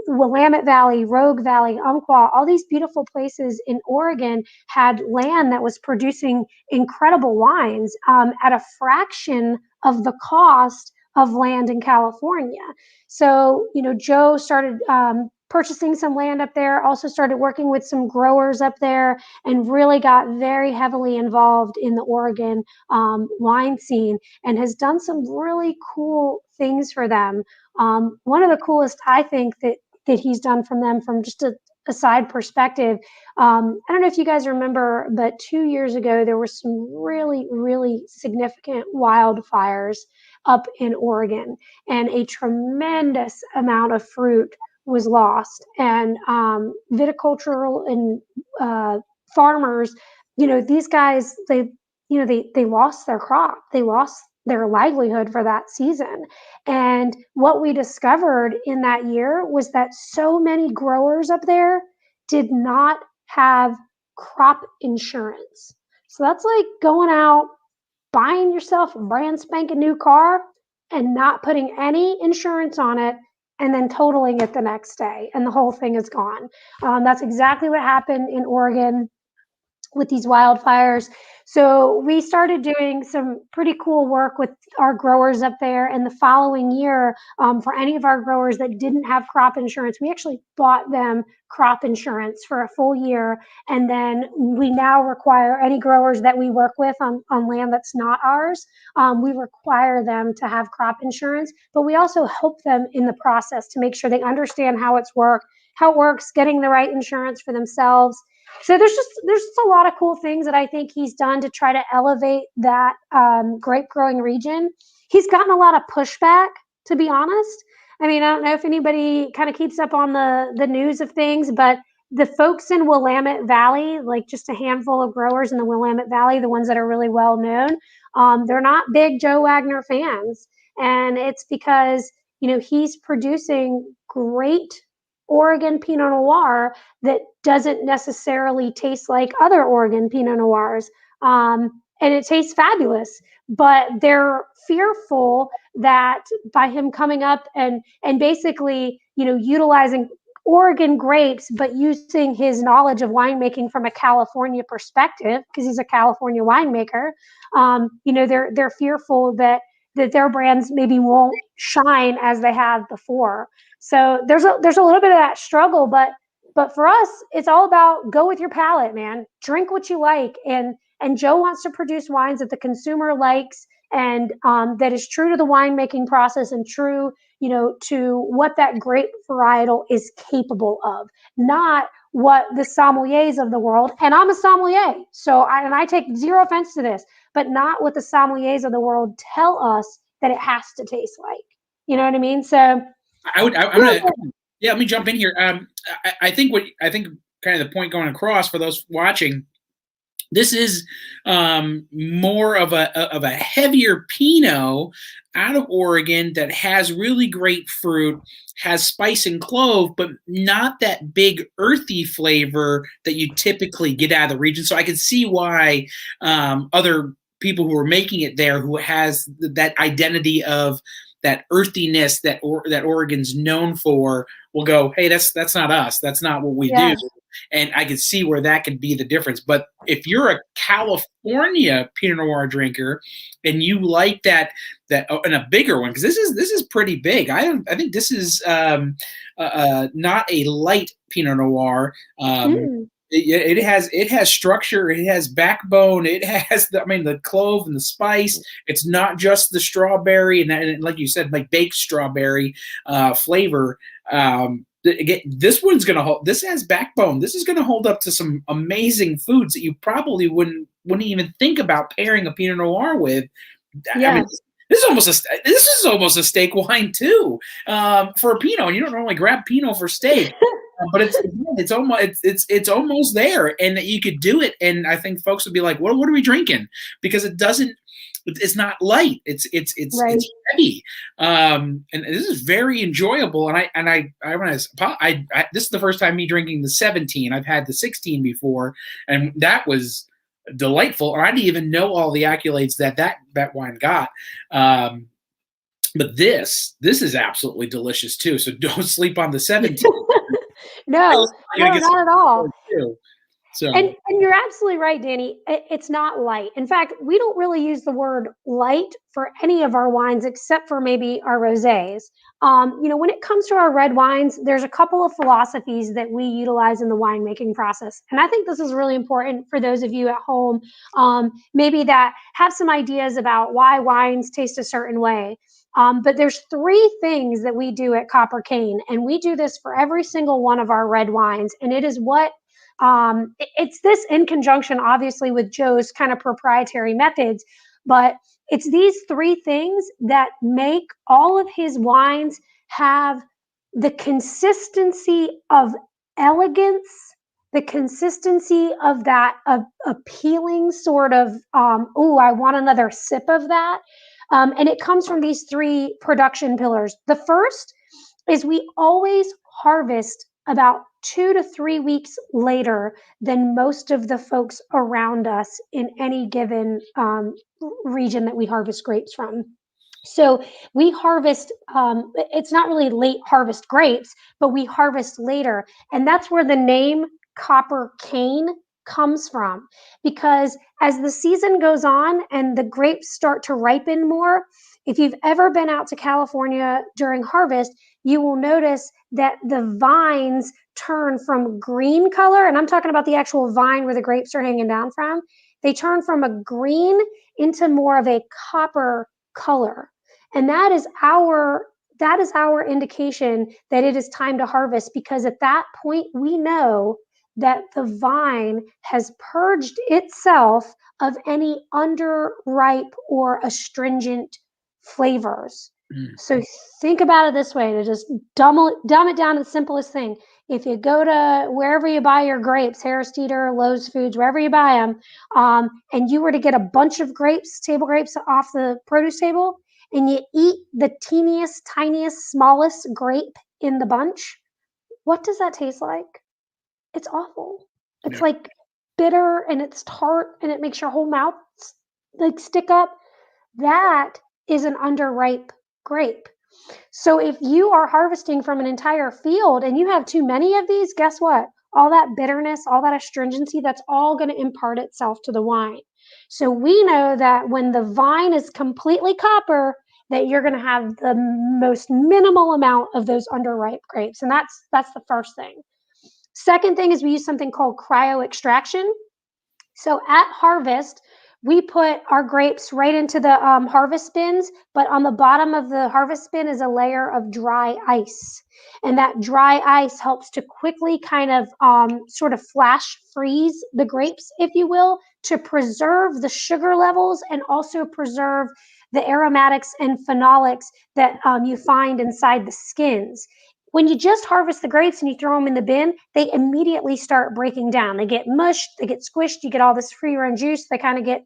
Speaker 2: Willamette Valley, Rogue Valley, Umpqua, all these beautiful places in Oregon had land that was producing incredible wines at a fraction of the cost of land in California. So, Joe started purchasing some land up there, also started working with some growers up there, and really got very heavily involved in the Oregon wine scene and has done some really cool things for them. One of the coolest, I think, that he's done from them, from just a side perspective. I don't know if you guys remember, but 2 years ago, there were some really, really significant wildfires up in Oregon, and a tremendous amount of fruit was lost. And viticultural and farmers, these guys, they lost their crop, they lost their livelihood for that season. And what we discovered in that year was that so many growers up there did not have crop insurance. So that's like going out, buying yourself a brand spanking new car and not putting any insurance on it, and then totaling it the next day, and the whole thing is gone. That's exactly what happened in Oregon with these wildfires. So we started doing some pretty cool work with our growers up there. And the following year, for any of our growers that didn't have crop insurance, we actually bought them crop insurance for a full year. And then we now require any growers that we work with on land that's not ours, we require them to have crop insurance. But we also help them in the process to make sure they understand how it works, getting the right insurance for themselves. So there's just a lot of cool things that I think he's done to try to elevate that grape growing region. He's gotten a lot of pushback, to be honest. I mean, I don't know if anybody kind of keeps up on the news of things, but the folks in Willamette Valley, like just a handful of growers in the Willamette Valley, the ones that are really well known, they're not big Joe Wagner fans. And it's because, he's producing great Oregon Pinot Noir that doesn't necessarily taste like other Oregon Pinot Noirs. And it tastes fabulous, but they're fearful that by him coming up and basically, utilizing Oregon grapes, but using his knowledge of winemaking from a California perspective, because he's a California winemaker, they're fearful that their brands maybe won't shine as they have before. So there's a little bit of that struggle, but for us, it's all about go with your palate, man. Drink what you like, and Joe wants to produce wines that the consumer likes, and that is true to the winemaking process and true, to what that grape varietal is capable of, not what the sommeliers of the world. And I'm a sommelier, so I take zero offense to this, but not what the sommeliers of the world tell us that it has to taste like. You know what I mean? So.
Speaker 1: I'm gonna, yeah, let me jump in here. I think kind of the point going across for those watching, this is more of a heavier Pinot out of Oregon that has really great fruit, has spice and clove, but not that big earthy flavor that you typically get out of the region. So I can see why other people who are making it there, who has that identity of that earthiness that Oregon's known for, will go, hey, that's not us. That's not what we do. And I can see where that could be the difference. But if you're a California Pinot Noir drinker and you like that and a bigger one, because this is pretty big. I think this is not a light Pinot Noir. It has structure, it has backbone, it has the clove and the spice. It's not just the strawberry and like you said, like baked strawberry flavor. This one's gonna hold. This has backbone. This is gonna hold up to some amazing foods that you probably wouldn't even think about pairing a Pinot Noir with. Yeah. I mean, this is almost a steak wine too, for a Pinot. And you don't normally grab Pinot for steak. But it's almost there, and you could do it. And I think folks would be like, "What are we drinking?" Because it's not light. It's heavy. And this is very enjoyable. And I this is the first time me drinking the 17. I've had the 16 before, and that was delightful. And I didn't even know all the accolades that wine got. But this is absolutely delicious too. So don't sleep on the 17.
Speaker 2: No, not at all.
Speaker 1: So.
Speaker 2: And you're absolutely right, Danny. It's not light. In fact, we don't really use the word light for any of our wines except for maybe our rosés. When it comes to our red wines, there's a couple of philosophies that we utilize in the winemaking process. And I think this is really important for those of you at home, maybe that have some ideas about why wines taste a certain way. But there's three things that we do at Copper Cane, and we do this for every single one of our red wines. And it is what it's this in conjunction, obviously, with Joe's kind of proprietary methods, but it's these three things that make all of his wines have the consistency of elegance, the consistency of that appealing sort of, oh, I want another sip of that. And it comes from these three production pillars. The first is we always harvest about 2 to 3 weeks later than most of the folks around us in any given region that we harvest grapes from. So we harvest, it's not really late harvest grapes, but we harvest later. And that's where the name Copper Cane comes from, because as the season goes on and the grapes start to ripen more, if you've ever been out to California during harvest, you will notice that the vines turn from green color, and I'm talking about the actual vine where the grapes are hanging down from. They turn from a green into more of a copper color. And that is our indication that it is time to harvest, because at that point we know that the vine has purged itself of any underripe or astringent flavors. So think about it this way, to just dumb it down to the simplest thing. If you go to wherever you buy your grapes, Harris Teeter, Lowe's Foods, wherever you buy them, and you were to get a bunch of grapes, table grapes off the produce table, and you eat the teeniest, tiniest, smallest grape in the bunch, what does that taste like? It's awful. It's like bitter and it's tart and it makes your whole mouth like stick up. That is an underripe grape. So if you are harvesting from an entire field and you have too many of these, guess what? All that bitterness, all that astringency, that's all going to impart itself to the wine. So we know that when the vine is completely copper, that you're going to have the most minimal amount of those underripe grapes. And that's the first thing. Second thing is we use something called cryo extraction. So at harvest, we put our grapes right into the harvest bins, but on the bottom of the harvest bin is a layer of dry ice. And that dry ice helps to quickly kind of sort of flash freeze the grapes, if you will, to preserve the sugar levels and also preserve the aromatics and phenolics that you find inside the skins. When you just harvest the grapes and you throw them in the bin, they immediately start breaking down. They get mushed, they get squished, you get all this free run juice, they kind of get,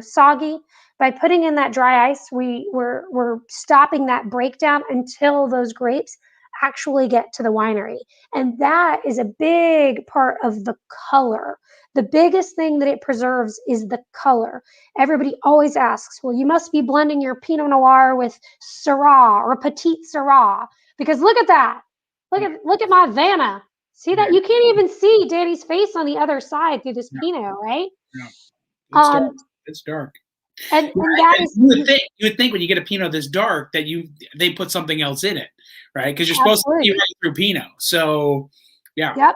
Speaker 2: soggy. By putting in that dry ice, we're stopping that breakdown until those grapes actually get to the winery. And that is a big part of the color. The biggest thing that it preserves is the color. Everybody always asks, well, you must be blending your Pinot Noir with Syrah or Petit Syrah, because look at that. Look at my Vanna. See that? You can't even see Danny's face on the other side through this Pinot, right?
Speaker 1: Yeah. It's dark.
Speaker 2: And that is,
Speaker 1: you would think when you get a Pinot this dark that they put something else in it, right? Because you're supposed to be right through Pinot. So, yeah.
Speaker 2: Yep.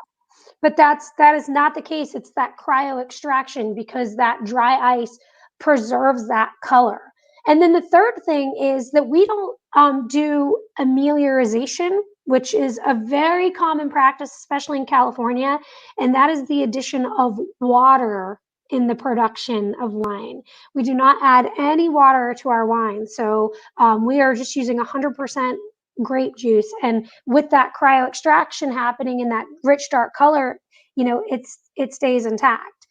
Speaker 2: But that is not the case. It's that cryo extraction, because that dry ice preserves that color. And then the third thing is that we don't do ameliorization, which is a very common practice, especially in California. And that is the addition of water in the production of wine. We do not add any water to our wine. So we are just using 100% grape juice. And with that cryo extraction happening in that rich, dark color, it stays intact.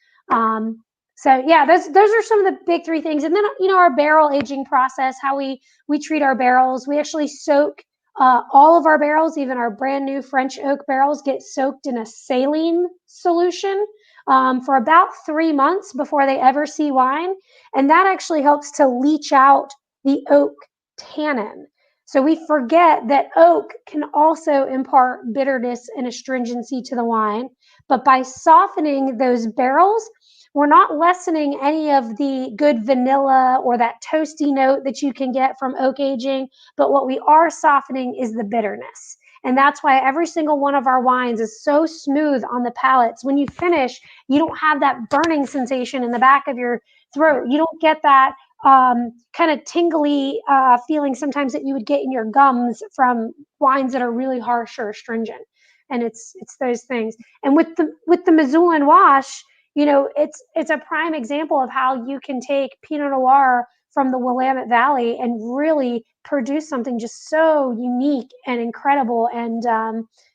Speaker 2: So yeah, those are some of the big three things. And then, our barrel aging process, how we treat our barrels. We actually soak all of our barrels, even our brand new French oak barrels, get soaked in a saline solution for about 3 months before they ever see wine. And that actually helps to leach out the oak tannin. So we forget that oak can also impart bitterness and astringency to the wine. But by softening those barrels, we're not lessening any of the good vanilla or that toasty note that you can get from oak aging. But what we are softening is the bitterness. And that's why every single one of our wines is so smooth on the palates. When you finish, you don't have that burning sensation in the back of your throat. You don't get that kind of tingly feeling sometimes that you would get in your gums from wines that are really harsh or astringent. And it's those things. And with the Missoulian wash, it's a prime example of how you can take Pinot Noir from the Willamette Valley and really produce something just so unique and incredible. And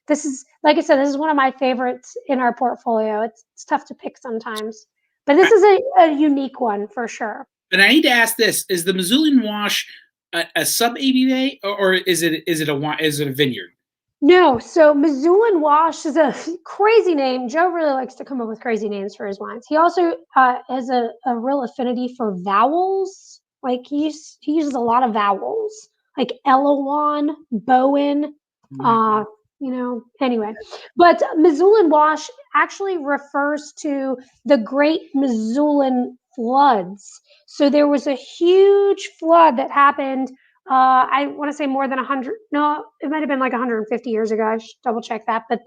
Speaker 2: this is, like I said, this is one of my favorites in our portfolio. It's tough to pick sometimes, but this is a unique one for sure.
Speaker 1: And I need to ask this: is the Missoulian wash a sub ABV, or is it a vineyard?
Speaker 2: No, so Missoulian Wash is a crazy name. Joe really likes to come up with crazy names for his wines. He also has a real affinity for vowels. Like he uses a lot of vowels, like Elouan, Böen, anyway. But Missoulian Wash actually refers to the Great Missoulian floods. So there was a huge flood that happened. I want to say more than 100. No, it might have been like 150 years ago. I should double check that. But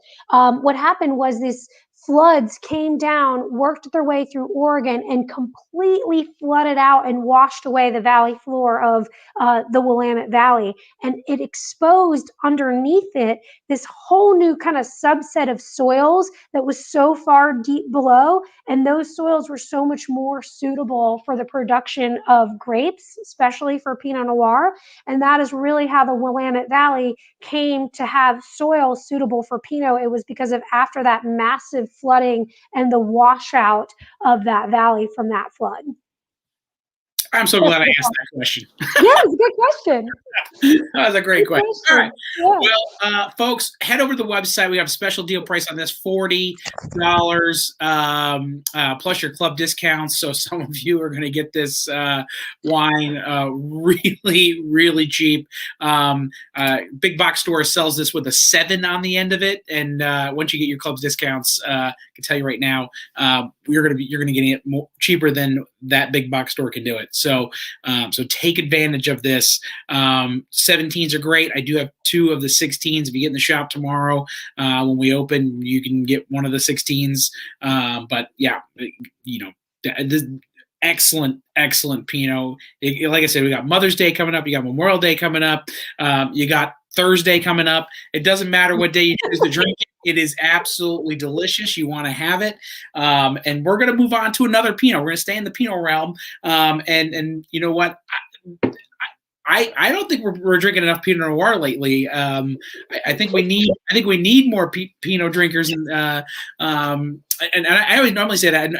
Speaker 2: what happened was these floods came down, worked their way through Oregon, and completely flooded out and washed away the valley floor of the Willamette Valley. And it exposed underneath it this whole new kind of subset of soils that was so far deep below. And those soils were so much more suitable for the production of grapes, especially for Pinot Noir. And that is really how the Willamette Valley came to have soil suitable for Pinot. It was because of after that massive flooding and the washout of that valley from that flood.
Speaker 1: I'm so glad I asked that question.
Speaker 2: Yeah, it's a good question.
Speaker 1: That was a great question. All right.
Speaker 2: Yeah.
Speaker 1: Well, folks, head over to the website. We have a special deal price on this, $40 plus your club discounts. So some of you are going to get this wine really, really cheap. Big box store sells this with a 7 on the end of it. And once you get your club discounts, I can tell you right now, you're going to get it more cheaper than that big box store can do it. So take advantage of this. 17s are great. I do have 2 of the 16s. If you get in the shop tomorrow, when we open, you can get one of the 16s. But yeah, this excellent Pinot. Like I said, we got Mother's Day coming up. You got Memorial Day coming up. You got Thursday coming up. It doesn't matter what day you choose to drink it. It is absolutely delicious. You want to have it. And we're going to move on to another Pinot. We're going to stay in the Pinot realm. And you know what? I don't think we're drinking enough Pinot Noir lately. I think we need more Pinot drinkers. And I always normally say that.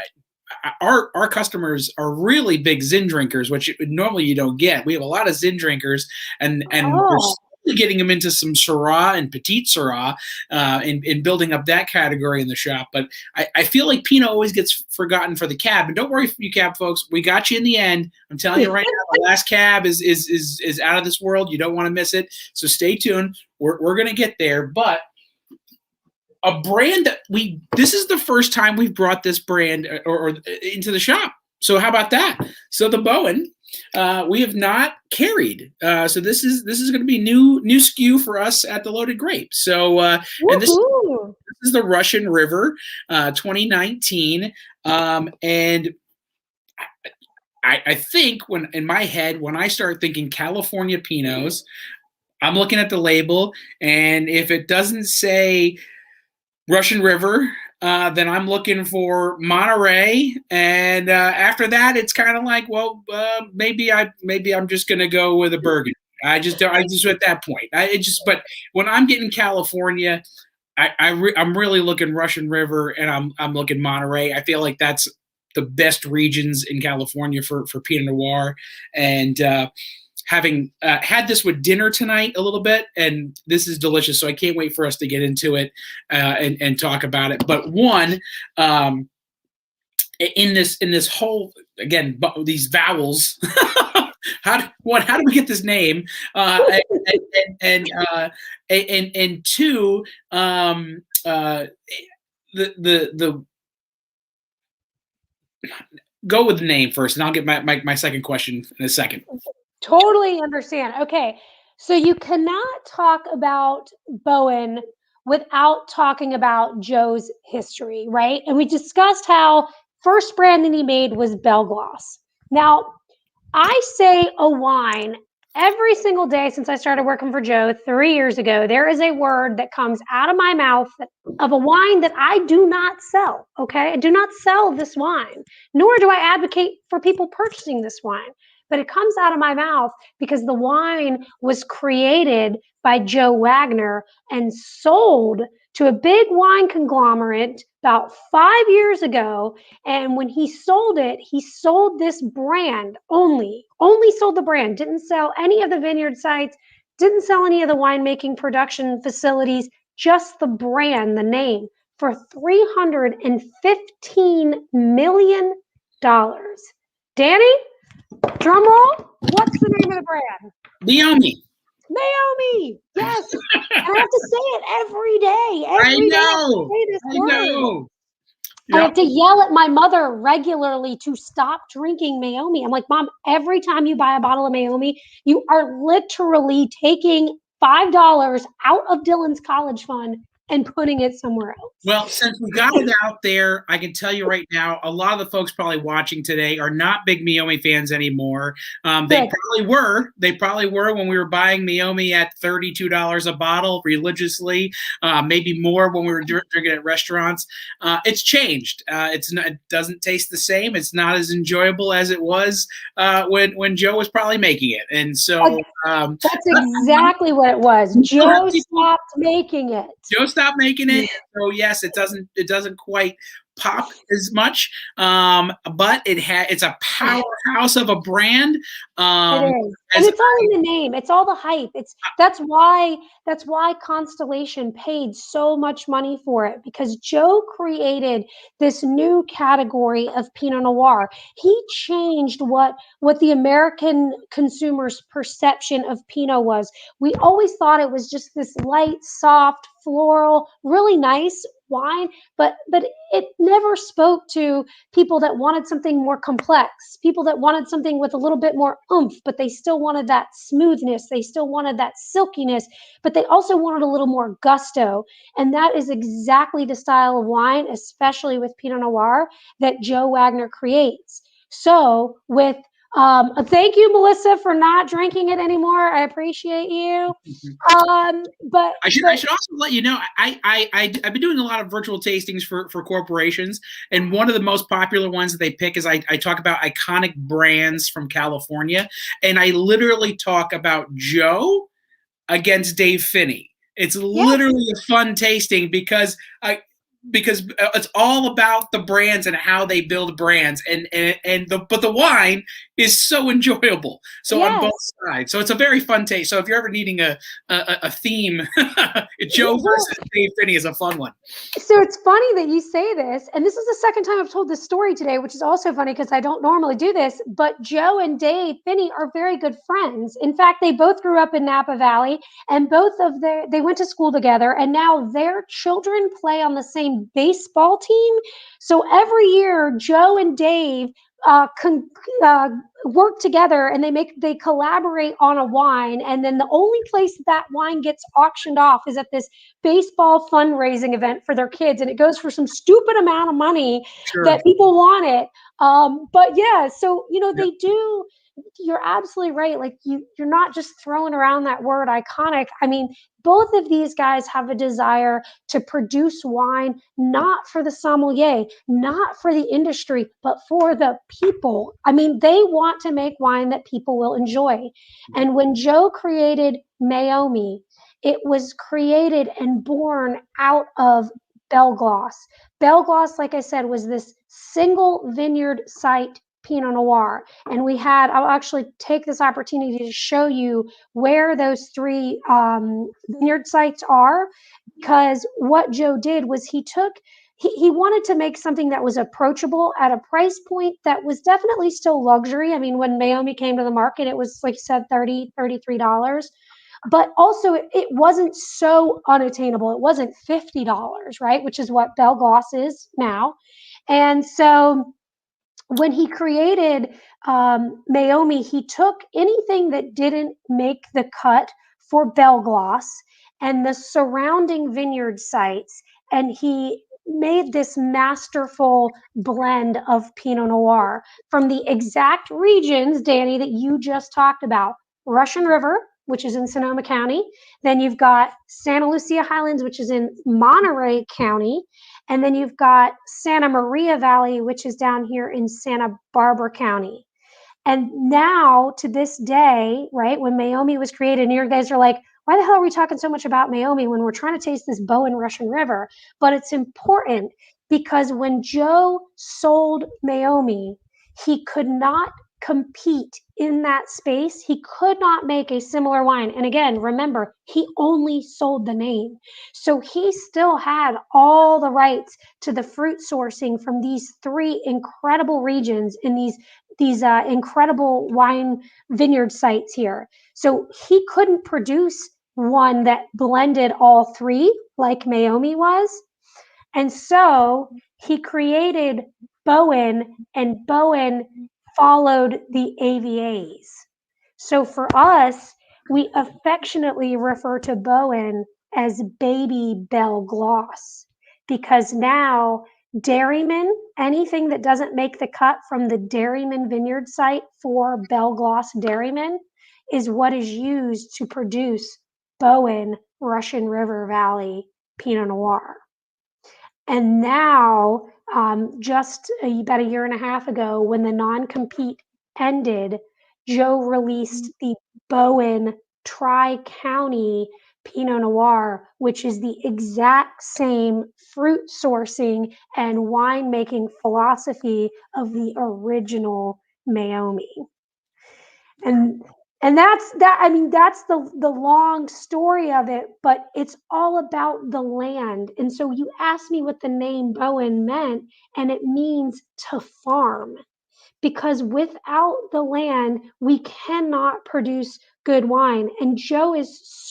Speaker 1: Our customers are really big Zin drinkers, which normally you don't get. We have a lot of Zin drinkers, and we're getting them into some Syrah and Petite Syrah, and building up that category in the shop. But I feel like Pinot always gets forgotten for the cab. And don't worry, you cab folks, we got you in the end. I'm telling you right now, the last cab is out of this world. You don't want to miss it. So stay tuned. We're gonna get there, but. A brand that this is the first time we've brought this brand or into the shop. So how about that? So the Böen, we have not carried. So this is going to be new SKU for us at the Loaded Grape. So and this is the Russian River 2019. And I think in my head, when I start thinking California Pinots, I'm looking at the label, and if it doesn't say Russian River, then I'm looking for Monterey, and after that, it's kind of like, well, maybe I'm just gonna go with a Burgundy. I just at that point. But when I'm getting California, I'm really looking Russian River, and I'm looking Monterey. I feel like that's the best regions in California for Pinot Noir, and having had this with dinner tonight a little bit, and this is delicious. So I can't wait for us to get into it and talk about it. But one, in this whole, again, these vowels, how do we get this name? And two, the go with the name first, and I'll get my second question in a second.
Speaker 2: Totally understand. Okay. So you cannot talk about Böen without talking about Joe's history, right? And we discussed how first brand that he made was Belle Glos. Now, I say a wine every single day since I started working for Joe 3 years ago. There is a word that comes out of my mouth of a wine that I do not sell. Okay. I do not sell this wine, nor do I advocate for people purchasing this wine. But it comes out of my mouth because the wine was created by Joe Wagner and sold to a big wine conglomerate about 5 years ago. And when he sold this brand only sold the brand, didn't sell any of the vineyard sites, didn't sell any of the winemaking production facilities, just the brand, the name, for $315 million. Danny, drum roll. What's the name of the brand?
Speaker 1: Meiomi.
Speaker 2: Meiomi. Yes. And I have to say it every day. Every day I say this word.
Speaker 1: Yep.
Speaker 2: I have to yell at my mother regularly to stop drinking Meiomi. I'm like, Mom, every time you buy a bottle of Meiomi, you are literally taking $5 out of Dylan's college fund and putting it somewhere else.
Speaker 1: Well, since we got it out there, I can tell you right now, a lot of the folks probably watching today are not big Meiomi fans anymore. They probably were. They probably were when we were buying Meiomi at $32 a bottle religiously, maybe more when we were drinking at restaurants. It's changed. It doesn't taste the same. It's not as enjoyable as it was when Joe was probably making it. And so
Speaker 2: that's exactly what it was. Joe stopped making it.
Speaker 1: Joe stopped making it. So yes, it doesn't quite pop as much, but it's a powerhouse of a brand.
Speaker 2: It is, and it's all in the name. It's all the hype. That's why Constellation paid so much money for it, because Joe created this new category of Pinot Noir. He changed what the American consumer's perception of Pinot was. We always thought it was just this light, soft, floral, really nice wine, but it never spoke to people that wanted something more complex, people that wanted something with a little bit more oomph, but they still wanted that smoothness, they still wanted that silkiness, but they also wanted a little more gusto. And that is exactly the style of wine, especially with Pinot Noir, that Joe Wagner creates. So with thank you, Melissa, for not drinking it anymore. I appreciate you. But
Speaker 1: I should also let you know, I've been doing a lot of virtual tastings for corporations, and one of the most popular ones that they pick is I talk about iconic brands from California, and I literally talk about Joe against Dave Finney. It's literally a fun tasting because it's all about the brands and how they build brands, but the wine is so enjoyable. So on both sides, so it's a very fun taste. So if you're ever needing a theme, Joe versus Dave Finney is a fun one.
Speaker 2: So it's funny that you say this, and this is the second time I've told this story today, which is also funny because I don't normally do this, but Joe and Dave Finney are very good friends. In fact, they both grew up in Napa Valley, and they went to school together, and now their children play on the same baseball team. So every year, Joe and Dave work together, and they collaborate on a wine, and then the only place that wine gets auctioned off is at this baseball fundraising event for their kids, and it goes for some stupid amount of money that people want it. But yeah, so they do. You're absolutely right. Like you're not just throwing around that word iconic. I mean, both of these guys have a desire to produce wine, not for the sommelier, not for the industry, but for the people. I mean, they want to make wine that people will enjoy. And when Joe created Meiomi, it was created and born out of Belle Glos. Belle Glos, like I said, was this single vineyard site Pinot Noir. And I'll actually take this opportunity to show you where those three vineyard sites are, because what Joe did was he wanted to make something that was approachable at a price point that was definitely still luxury. I mean, when Meiomi came to the market, it was, like you said, $33. But also it wasn't so unattainable. It wasn't $50, right? Which is what Belle Glos is now. And so when he created Meiomi, he took anything that didn't make the cut for Belle Glos and the surrounding vineyard sites, and he made this masterful blend of Pinot Noir from the exact regions, Danny, that you just talked about. Russian River, which is in Sonoma County. Then you've got Santa Lucia Highlands, which is in Monterey County. And then you've got Santa Maria Valley, which is down here in Santa Barbara County. And now to this day, right, when Meiomi was created, and you guys are like, why the hell are we talking so much about Meiomi when we're trying to taste this Böen Russian River? But it's important because when Joe sold Meiomi, he could not compete in that space. He could not make a similar wine. And again, remember, he only sold the name. So he still had all the rights to the fruit sourcing from these three incredible regions in these incredible wine vineyard sites here. So he couldn't produce one that blended all three like Meiomi was. And so he created Böen, and Böen followed the AVAs. So for us, we affectionately refer to Böen as baby Belle Glos, because now dairymen, anything that doesn't make the cut from the dairyman vineyard site for Belle Glos dairymen is what is used to produce Böen Russian River Valley Pinot Noir. And now, just about a year and a half ago, when the non-compete ended, Joe released the Böen Tri-County Pinot Noir, which is the exact same fruit sourcing and winemaking philosophy of the original Meiomi. And that's that. I mean, that's the long story of it, but it's all about the land. And so you asked me what the name Böen meant, and it means to farm, because without the land, we cannot produce good wine. And Joe is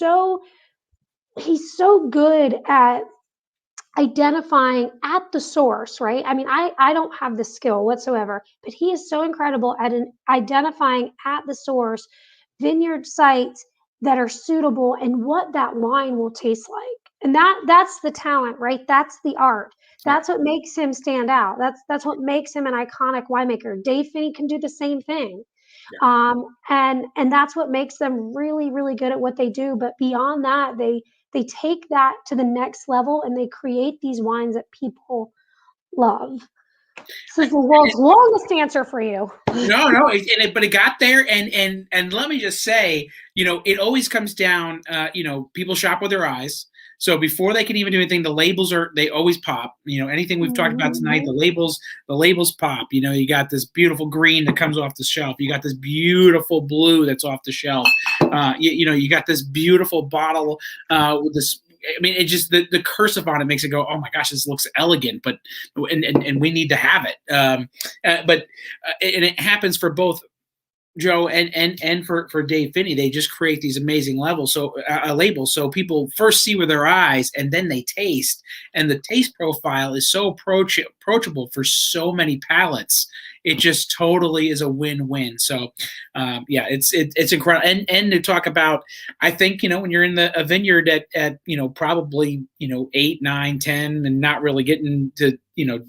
Speaker 2: he's so good at identifying at the source, right? I mean, I don't have the skill whatsoever, but he is so incredible at identifying at the source vineyard sites that are suitable and what that wine will taste like. And that's the talent, right? That's the art. That's what makes him stand out. That's what makes him an iconic winemaker. Dave Finney can do the same thing. Yeah. And that's what makes them really, really good at what they do. But beyond that, they take that to the next level and they create these wines that people love. This is the world's longest answer for you.
Speaker 1: No, but it got there, and let me just say, it always comes down, people shop with their eyes. So before they can even do anything, the labels they always pop. Anything we've talked about tonight, the labels pop. You got this beautiful green that comes off the shelf. You got this beautiful blue that's off the shelf. You got this beautiful bottle with this. I mean, it just the cursive on it makes it go, oh my gosh, this looks elegant, but and we need to have it. And it happens for both Joe and for Dave Finney. They just create these amazing labels. So people first see with their eyes and then they taste, and the taste profile is so approachable for so many palates. It just totally is a win-win. So, it's incredible. And to talk about, I think, when you're in a vineyard at probably, 8, 9, 10, and not really getting to,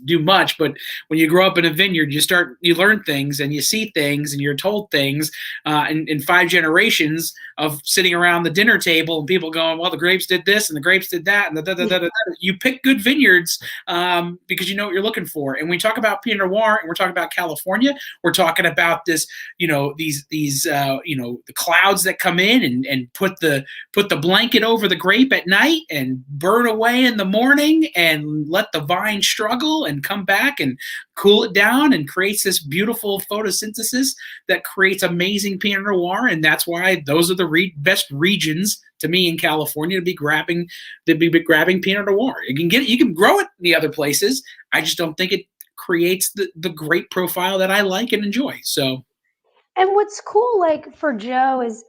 Speaker 1: do much. But when you grow up in a vineyard, you learn things and you see things and you're told things in 5 generations of sitting around the dinner table and people going, well, the grapes did this and the grapes did that. And you pick good vineyards because you know what you're looking for. And when we talk about Pinot Noir and we're talking about California, we're talking about this, the clouds that come in and put the blanket over the grape at night and burn away in the morning and let the vine struggle and come back and cool it down and creates this beautiful photosynthesis that creates amazing Pinot Noir. And that's why those are the best regions to me in California to be grabbing Pinot Noir. You can grow it in the other places. I just don't think it creates the great profile that I like and enjoy. So,
Speaker 2: and what's cool, like for Joe, is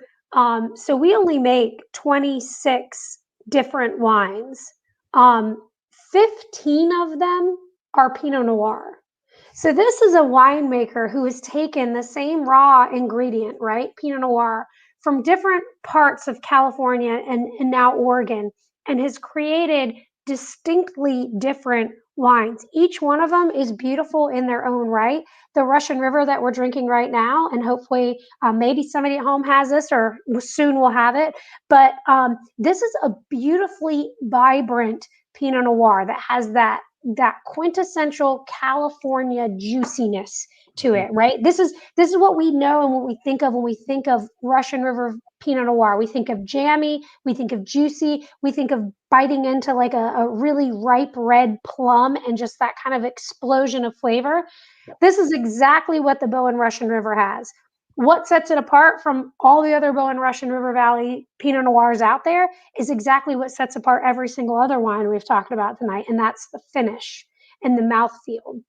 Speaker 2: so we only make 26 different wines. 15 of them are Pinot Noir. So this is a winemaker who has taken the same raw ingredient, right, Pinot Noir, from different parts of California and now Oregon, and has created distinctly different wines. Each one of them is beautiful in their own right. The Russian River that we're drinking right now, and hopefully maybe somebody at home has this or soon will have it, but this is a beautifully vibrant Pinot Noir that has that quintessential California juiciness to it, right? This is what we know and what we think of when we think of Russian River Pinot Noir. We think of jammy, we think of juicy, we think of biting into like a really ripe red plum and just that kind of explosion of flavor. This is exactly what the Böen Russian River has. What sets it apart from all the other Böen Russian River Valley Pinot Noirs out there is exactly what sets apart every single other wine we've talked about tonight, and that's the finish and the mouthfeel.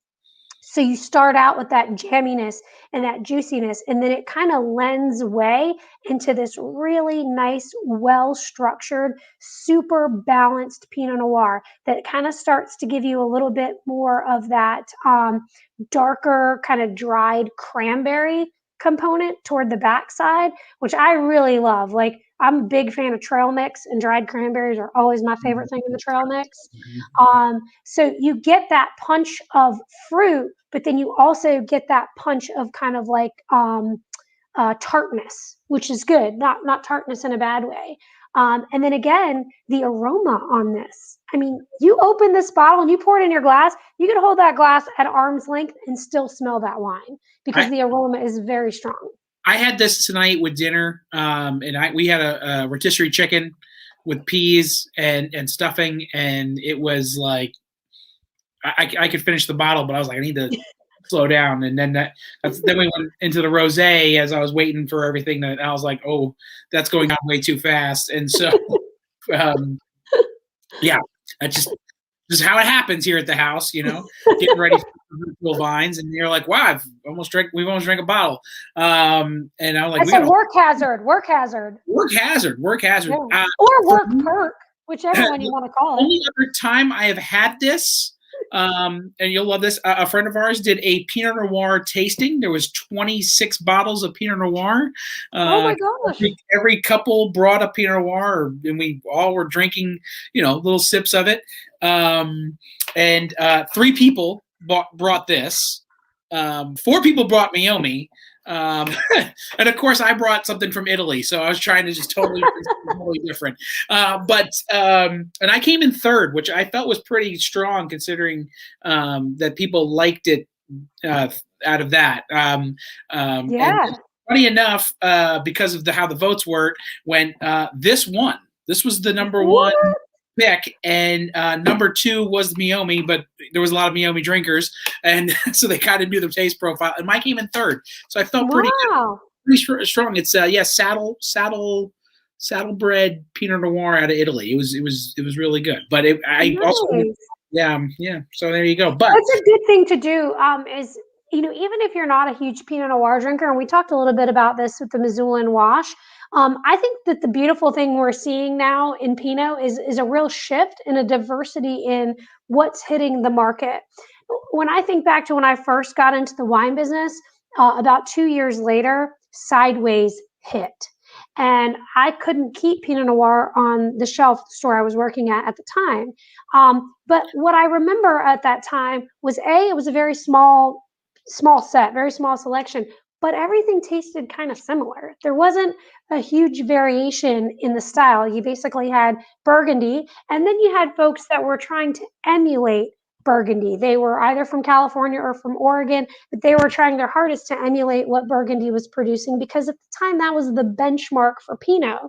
Speaker 2: So you start out with that jamminess and that juiciness, and then it kind of lends way into this really nice, well-structured, super balanced Pinot Noir that kind of starts to give you a little bit more of that darker, kind of dried cranberry component toward the backside, which I really love. Like, I'm a big fan of trail mix, and dried cranberries are always my favorite thing in the trail mix. So you get that punch of fruit, but then you also get that punch of kind of like tartness, which is good, not tartness in a bad way. And then again, the aroma on this. I mean, you open this bottle and you pour it in your glass, you can hold that glass at arm's length and still smell that wine because the aroma is very strong.
Speaker 1: I had this tonight with dinner, and we had a rotisserie chicken with peas and stuffing, and it was like I could finish the bottle, but I was like, I need to slow down. And then then we went into the rosé as I was waiting for everything. That I was like, oh, that's going on way too fast. And so, yeah, that's just how it happens here at the house, getting ready for virtual vines. And you're like, wow, we've almost drank a bottle. And I'm like,
Speaker 2: that's a work hazard.
Speaker 1: Yeah.
Speaker 2: Or work perk, whichever one you want to call it.
Speaker 1: Only other time I have had this, and you'll love this, a friend of ours did a Pinot Noir tasting. There was 26 bottles of Pinot Noir.
Speaker 2: Oh my gosh.
Speaker 1: Every couple brought a Pinot Noir, and we all were drinking, little sips of it. And 3 people brought this. 4 people brought Meiomi. And of course I brought something from Italy, so I was trying to just totally different. And I came in third, which I felt was pretty strong considering that people liked it out of that. And funny enough, because of how the votes were, when this won. This was the number one pick, and number 2 was the Meiomi, but there was a lot of Meiomi drinkers, and so they kind of knew the taste profile. And mine came in third, so I felt pretty strong. It's saddlebred Pinot Noir out of Italy. It was really good, but So there you go. But
Speaker 2: that's a good thing to do. Is even if you're not a huge Pinot Noir drinker, and we talked a little bit about this with the Missoulian wash. I think that the beautiful thing we're seeing now in Pinot is a real shift and a diversity in what's hitting the market. When I think back to when I first got into the wine business, about 2 years later, Sideways hit. And I couldn't keep Pinot Noir on the shelf at the store I was working at the time. But what I remember at that time was it was a very small set, very small selection, but everything tasted kind of similar. There wasn't a huge variation in the style. You basically had Burgundy, and then you had folks that were trying to emulate Burgundy. They were either from California or from Oregon, but they were trying their hardest to emulate what Burgundy was producing because at the time that was the benchmark for Pinot.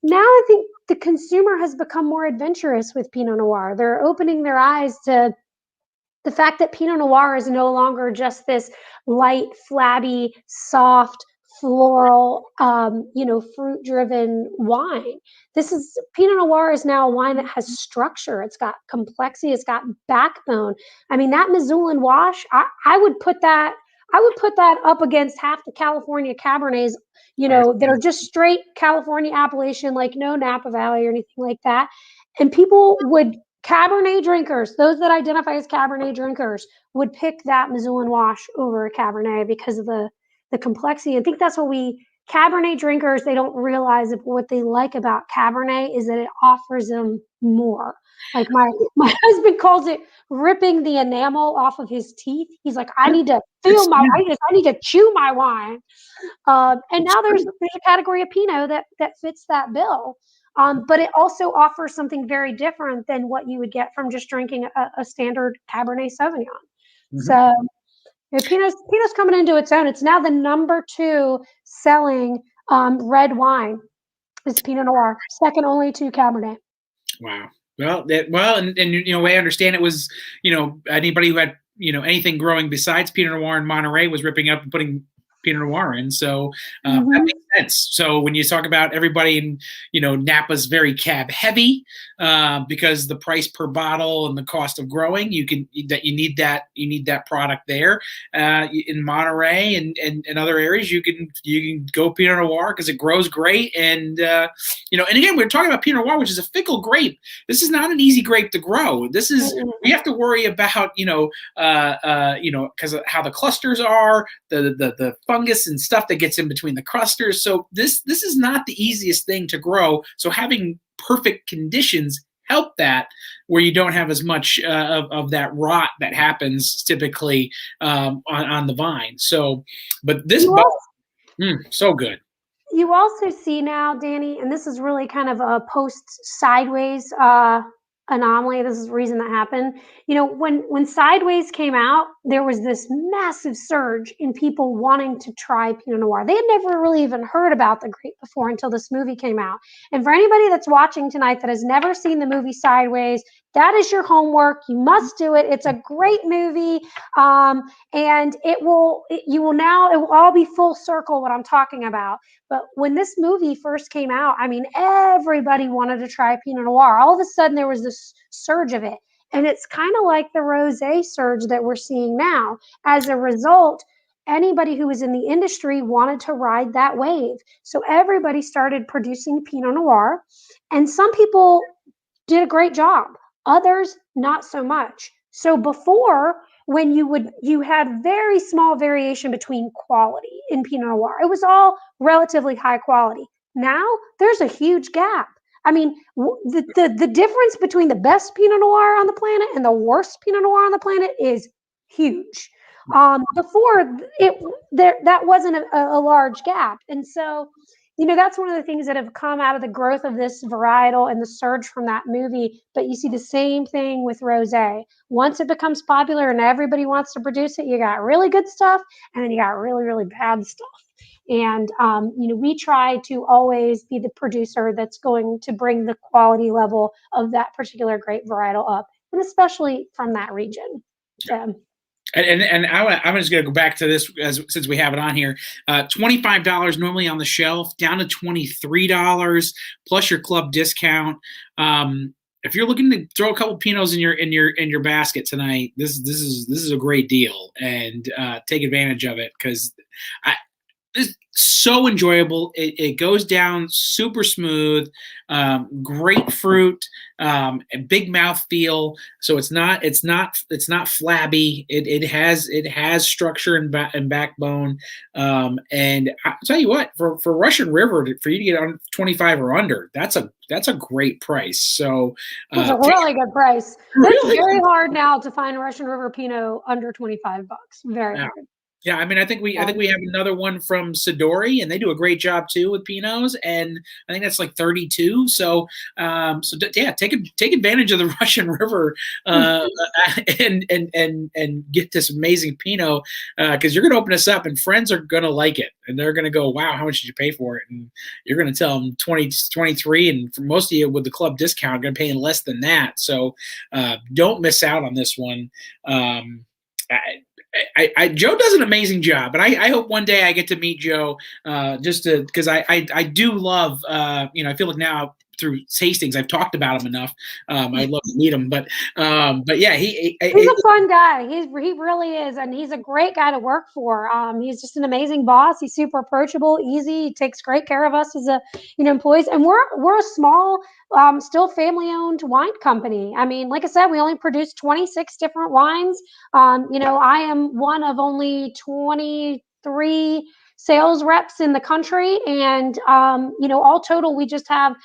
Speaker 2: Now I think the consumer has become more adventurous with Pinot Noir. They're opening their eyes to the fact that Pinot Noir is no longer just this light, flabby, soft, floral, fruit-driven wine. Pinot Noir is now a wine that has structure. It's got complexity. It's got backbone. I mean, that Missoulian wash, I would put that up against half the California Cabernets, that are just straight California appellation, like no Napa Valley or anything like that. And Cabernet drinkers, those that identify as Cabernet drinkers, would pick that Missoulian wash over a Cabernet because of the complexity. I think that's what we Cabernet drinkers, they don't realize if what they like about Cabernet is that it offers them more. Like my husband calls it ripping the enamel off of his teeth. He's like, I need to feel
Speaker 1: It's
Speaker 2: my, I need to chew my wine. And now there's a category of Pinot that fits that bill. But it also offers something very different than what you would get from just drinking a standard Cabernet Sauvignon.
Speaker 1: Mhm.
Speaker 2: So Pinot's coming into its own. It's now the number 2 selling red wine is Pinot Noir, second only to Cabernet.
Speaker 1: Wow. Well, and way I understand it was, anybody who had, anything growing besides Pinot Noir in Monterey was ripping up and putting Pinot Noir in. So that makes sense. So when you talk about everybody in, Napa's very cab heavy because the price per bottle and the cost of growing, you need that product there. In Monterey and other areas, you can go Pinot Noir because it grows great. And and again, we're talking about Pinot Noir, which is a fickle grape. This is not an easy grape to grow. This is we have to worry about because of how the clusters are, the fungus and stuff that gets in between the clusters. So this is not the easiest thing to grow. So having perfect conditions help that, where you don't have as much of that rot that happens typically on the vine. So, but this so good.
Speaker 2: You also see now, Danny, and this is really kind of a post Sideways anomaly. This is the reason that happened. When Sideways came out, there was this massive surge in people wanting to try Pinot Noir. They had never really even heard about the grape before until this movie came out. And for anybody that's watching tonight that has never seen the movie Sideways, that is your homework. You must do it. It's a great movie. And it will all be full circle what I'm talking about. But when this movie first came out, I mean, everybody wanted to try Pinot Noir. All of a sudden, there was this surge of it. And it's kind of like the Rosé surge that we're seeing now. As a result, anybody who was in the industry wanted to ride that wave. So everybody started producing Pinot Noir. And some people did a great job. Others, not so much. So before, when you had very small variation between quality in Pinot Noir. It was all relatively high quality. Now there's a huge gap. I mean, the difference between the best Pinot Noir on the planet and the worst Pinot Noir on the planet is huge. Before that wasn't a large gap, and so that's one of the things that have come out of the growth of this varietal and the surge from that movie. But you see the same thing with Rosé. Once it becomes popular and everybody wants to produce it, you got really good stuff, and then you got really, really bad stuff. And we try to always be the producer that's going to bring the quality level of that particular grape varietal up, and especially from that region.
Speaker 1: And I'm just going to go back to this since we have it on here. $25 normally on the shelf, down to $23 plus your club discount. If you're looking to throw a couple Pinots in your basket tonight, this is a great deal, and take advantage of it because it's so enjoyable. It goes down super smooth, great fruit, a big mouth feel. So it's not flabby. It has structure and backbone. And I'll tell you what, for Russian River, for you to get on 25 or under, that's a great price. So
Speaker 2: it's a really good price. It's very hard now to find Russian River Pinot under $25. Very hard.
Speaker 1: Yeah, I mean, I think we have another one from Sidori, and they do a great job too with Pinots, and I think that's like 32. So, take advantage of the Russian River and get this amazing Pinot because you're going to open this up, and friends are going to like it, and they're going to go, "Wow, how much did you pay for it?" And you're going to tell them 23, and for most of you with the club discount, going to pay less than that. So, don't miss out on this one. Joe does an amazing job, and I hope one day I get to meet Joe, just because I do love, I feel like now through tastings I've talked about him enough. I'd love to meet him, but yeah, he's
Speaker 2: a fun guy. He really is, and he's a great guy to work for. He's just an amazing boss. He's super approachable, easy. He takes great care of us as employees, and we're a small, still family-owned wine company. I mean, like I said, we only produce 26 different wines. I am one of only 23 sales reps in the country. And, all total, we just have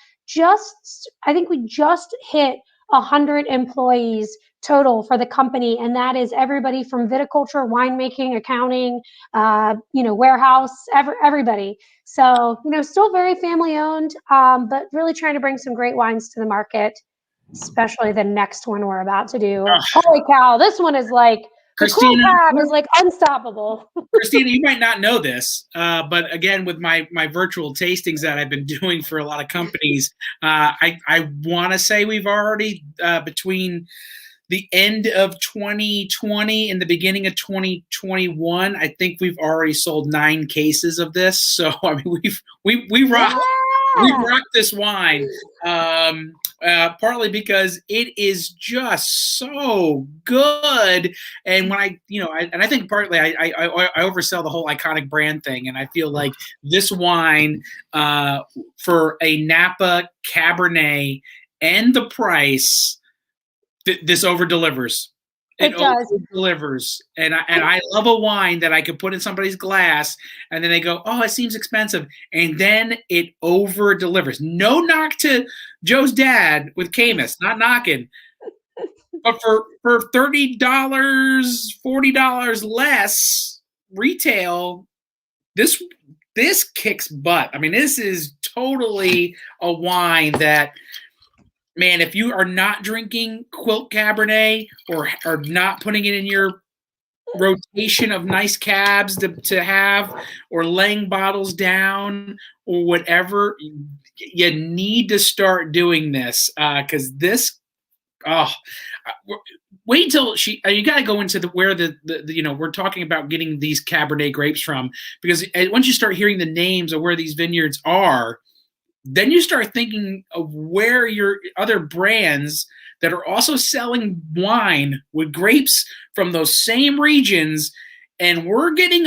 Speaker 2: I think we just hit 100 employees total for the company. And that is everybody from viticulture, winemaking, accounting, warehouse, everybody. So, still very family owned, but really trying to bring some great wines to the market, especially the next one we're about to do. Holy cow, this one is like, the cool tab is like unstoppable.
Speaker 1: Christina, you might not know this, but again, with my virtual tastings that I've been doing for a lot of companies, I want to say we've already, between the end of 2020 and the beginning of 2021, I think we've already sold 9 cases of this. So I mean, we rocked this wine, partly because it is just so good. And when I think partly I oversell the whole iconic brand thing, and I feel like this wine, for a Napa Cabernet and the price, this over delivers.
Speaker 2: It does.
Speaker 1: Over delivers, and I love a wine that I could put in somebody's glass, and then they go, "Oh, it seems expensive," and then it over delivers. No knock to Joe's dad with Camus, not knocking, but for $30, $40 less retail, this kicks butt. I mean, this is totally a wine that, man, if you are not drinking Quilt Cabernet or not putting it in your rotation of nice cabs to have, or laying bottles down or whatever, you need to start doing this, because this, wait until you got to go into where the we're talking about getting these Cabernet grapes from, because once you start hearing the names of where these vineyards are, then you start thinking of where your other brands that are also selling wine with grapes from those same regions, and we're getting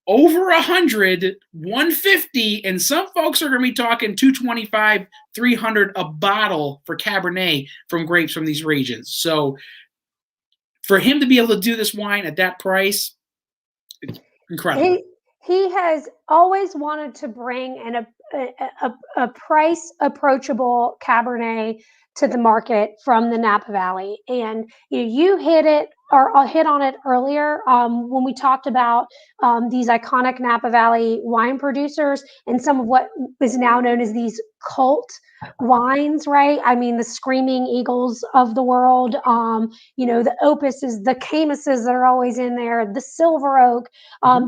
Speaker 1: over 100, 150, and some folks are going to be talking 225, 300 a bottle for Cabernet from grapes from these regions. So for him to be able to do this wine at that price, it's incredible.
Speaker 2: He has always wanted to bring a price approachable Cabernet to the market from the Napa Valley. And you hit it, or I'll hit on it earlier, when we talked about these iconic Napa Valley wine producers and some of what is now known as these cult wines, right? I mean, the Screaming Eagles of the world, the Opuses, the Camuses that are always in there, the Silver Oak.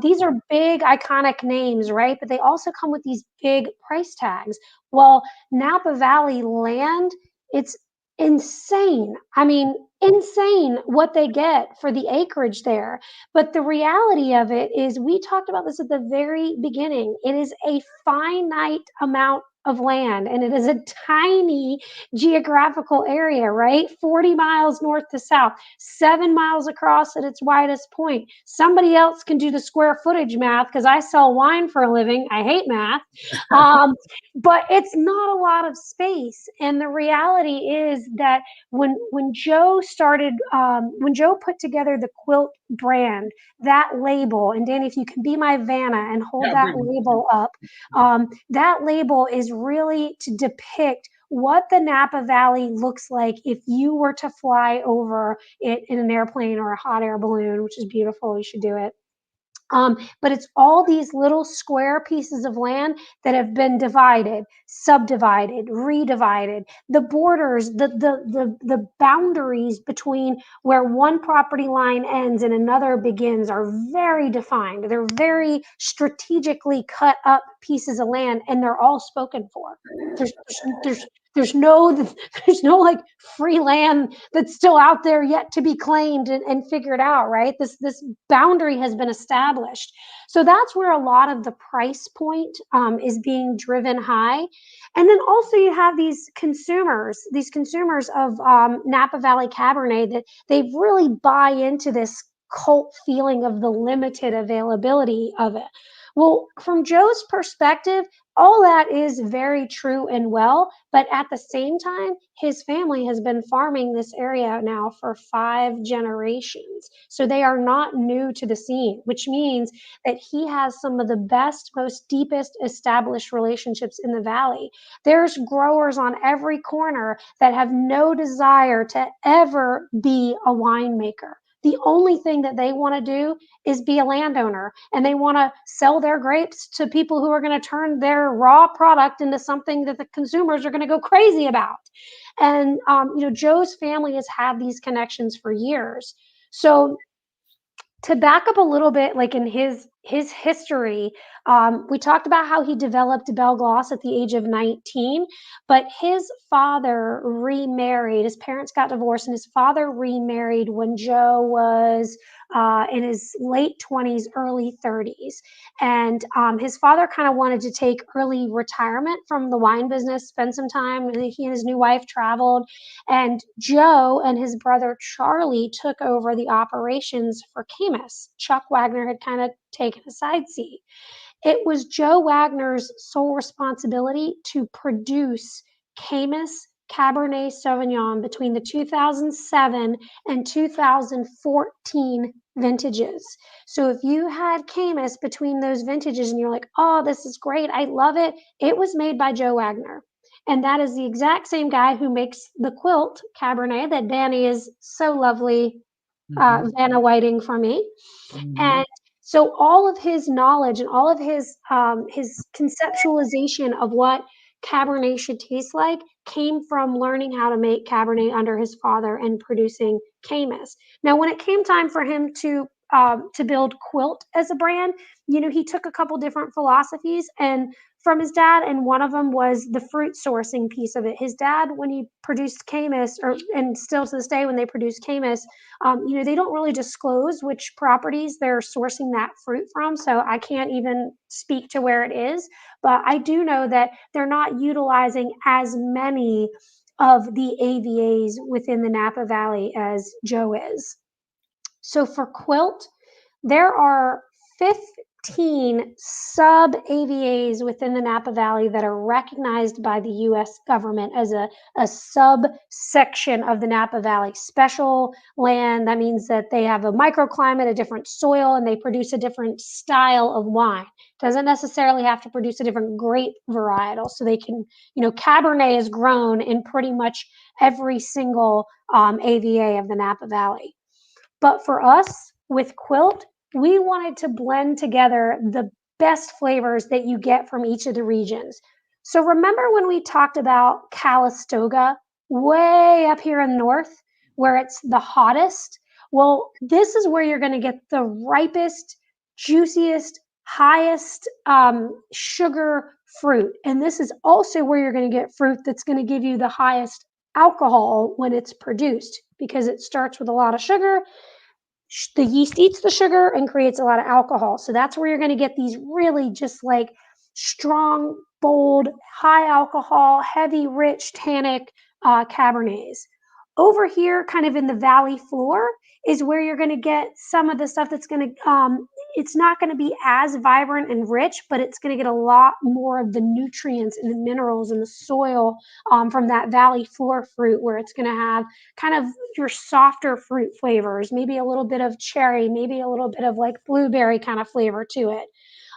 Speaker 2: These are big, iconic names, right? But they also come with these big price tags. Well, Napa Valley land, it's insane. I mean, insane what they get for the acreage there. But the reality of it is, we talked about this at the very beginning, it is a finite amount of land, and it is a tiny geographical area, right? 40 miles north to south, 7 miles across at its widest point. Somebody else can do the square footage math, because I sell wine for a living. I hate math. But it's not a lot of space. And the reality is that when Joe started, when Joe put together the Quilt brand, that label, and Danny, if you can be my Vanna and hold that label up, that label is really to depict what the Napa Valley looks like if you were to fly over it in an airplane or a hot air balloon, which is beautiful. You should do it. But it's all these little square pieces of land that have been divided, subdivided, redivided. The borders, the boundaries between where one property line ends and another begins are very defined. They're very strategically cut up pieces of land, and they're all spoken for. There's no like free land that's still out there yet to be claimed and figured out, right? This boundary has been established. So that's where a lot of the price point is being driven high. And then also you have these consumers of Napa Valley Cabernet that they really buy into this cult feeling of the limited availability of it. Well, from Joe's perspective, All that is very true and well, but at the same time, his family has been farming this area now for 5 generations. So they are not new to the scene, which means that he has some of the best, most deepest established relationships in the valley. There's growers on every corner that have no desire to ever be a winemaker. The only thing that they want to do is be a landowner, and they want to sell their grapes to people who are going to turn their raw product into something that the consumers are going to go crazy about. And Joe's family has had these connections for years. So to back up a little bit, like in his history, we talked about how he developed Belle Glos at the age of 19, but his father remarried. His parents got divorced, and his father remarried when Joe was in his late 20s, early 30s. And his father kind of wanted to take early retirement from the wine business, spend some time. He and his new wife traveled, and Joe and his brother Charlie took over the operations for Caymus. Chuck Wagner had kind of taken a side seat. It was Joe Wagner's sole responsibility to produce Caymus Cabernet Sauvignon between the 2007 and 2014 vintages. So if you had Caymus between those vintages and you're like, oh, this is great, I love it, it was made by Joe Wagner. And that is the exact same guy who makes the Quilt Cabernet that Danny is so lovely Vanna Whiting for me.
Speaker 1: Mm-hmm.
Speaker 2: And so all of his knowledge and all of his conceptualization of what Cabernet should taste like came from learning how to make Cabernet under his father and producing Caymus. Now, when it came time for him to build Quilt as a brand, he took a couple different philosophies and from his dad, and one of them was the fruit sourcing piece of it. His dad, when he produced Caymus, and still to this day when they produce Caymus, they don't really disclose which properties they're sourcing that fruit from. So I can't even speak to where it is, but I do know that they're not utilizing as many of the AVAs within the Napa Valley as Joe is. So for Quilt, there are 15 sub AVAs within the Napa Valley that are recognized by the US government as a subsection of the Napa Valley. Special land, that means that they have a microclimate, a different soil, and they produce a different style of wine. Doesn't necessarily have to produce a different grape varietal. So they can, Cabernet is grown in pretty much every single AVA of the Napa Valley. But for us with Quilt, we wanted to blend together the best flavors that you get from each of the regions. So remember when we talked about Calistoga way up here in the north where it's the hottest? Well, this is where you're going to get the ripest, juiciest, highest sugar fruit. And this is also where you're going to get fruit that's going to give you the highest alcohol when it's produced because it starts with a lot of sugar. The yeast eats the sugar and creates a lot of alcohol. So that's where you're going to get these really just like strong, bold, high alcohol, heavy, rich, tannic Cabernets. Over here, kind of in the valley floor, is where you're going to get some of the stuff that's going to, it's not going to be as vibrant and rich, but it's going to get a lot more of the nutrients and the minerals in the soil from that valley floor fruit, where it's going to have kind of your softer fruit flavors, maybe a little bit of cherry, maybe a little bit of like blueberry kind of flavor to it.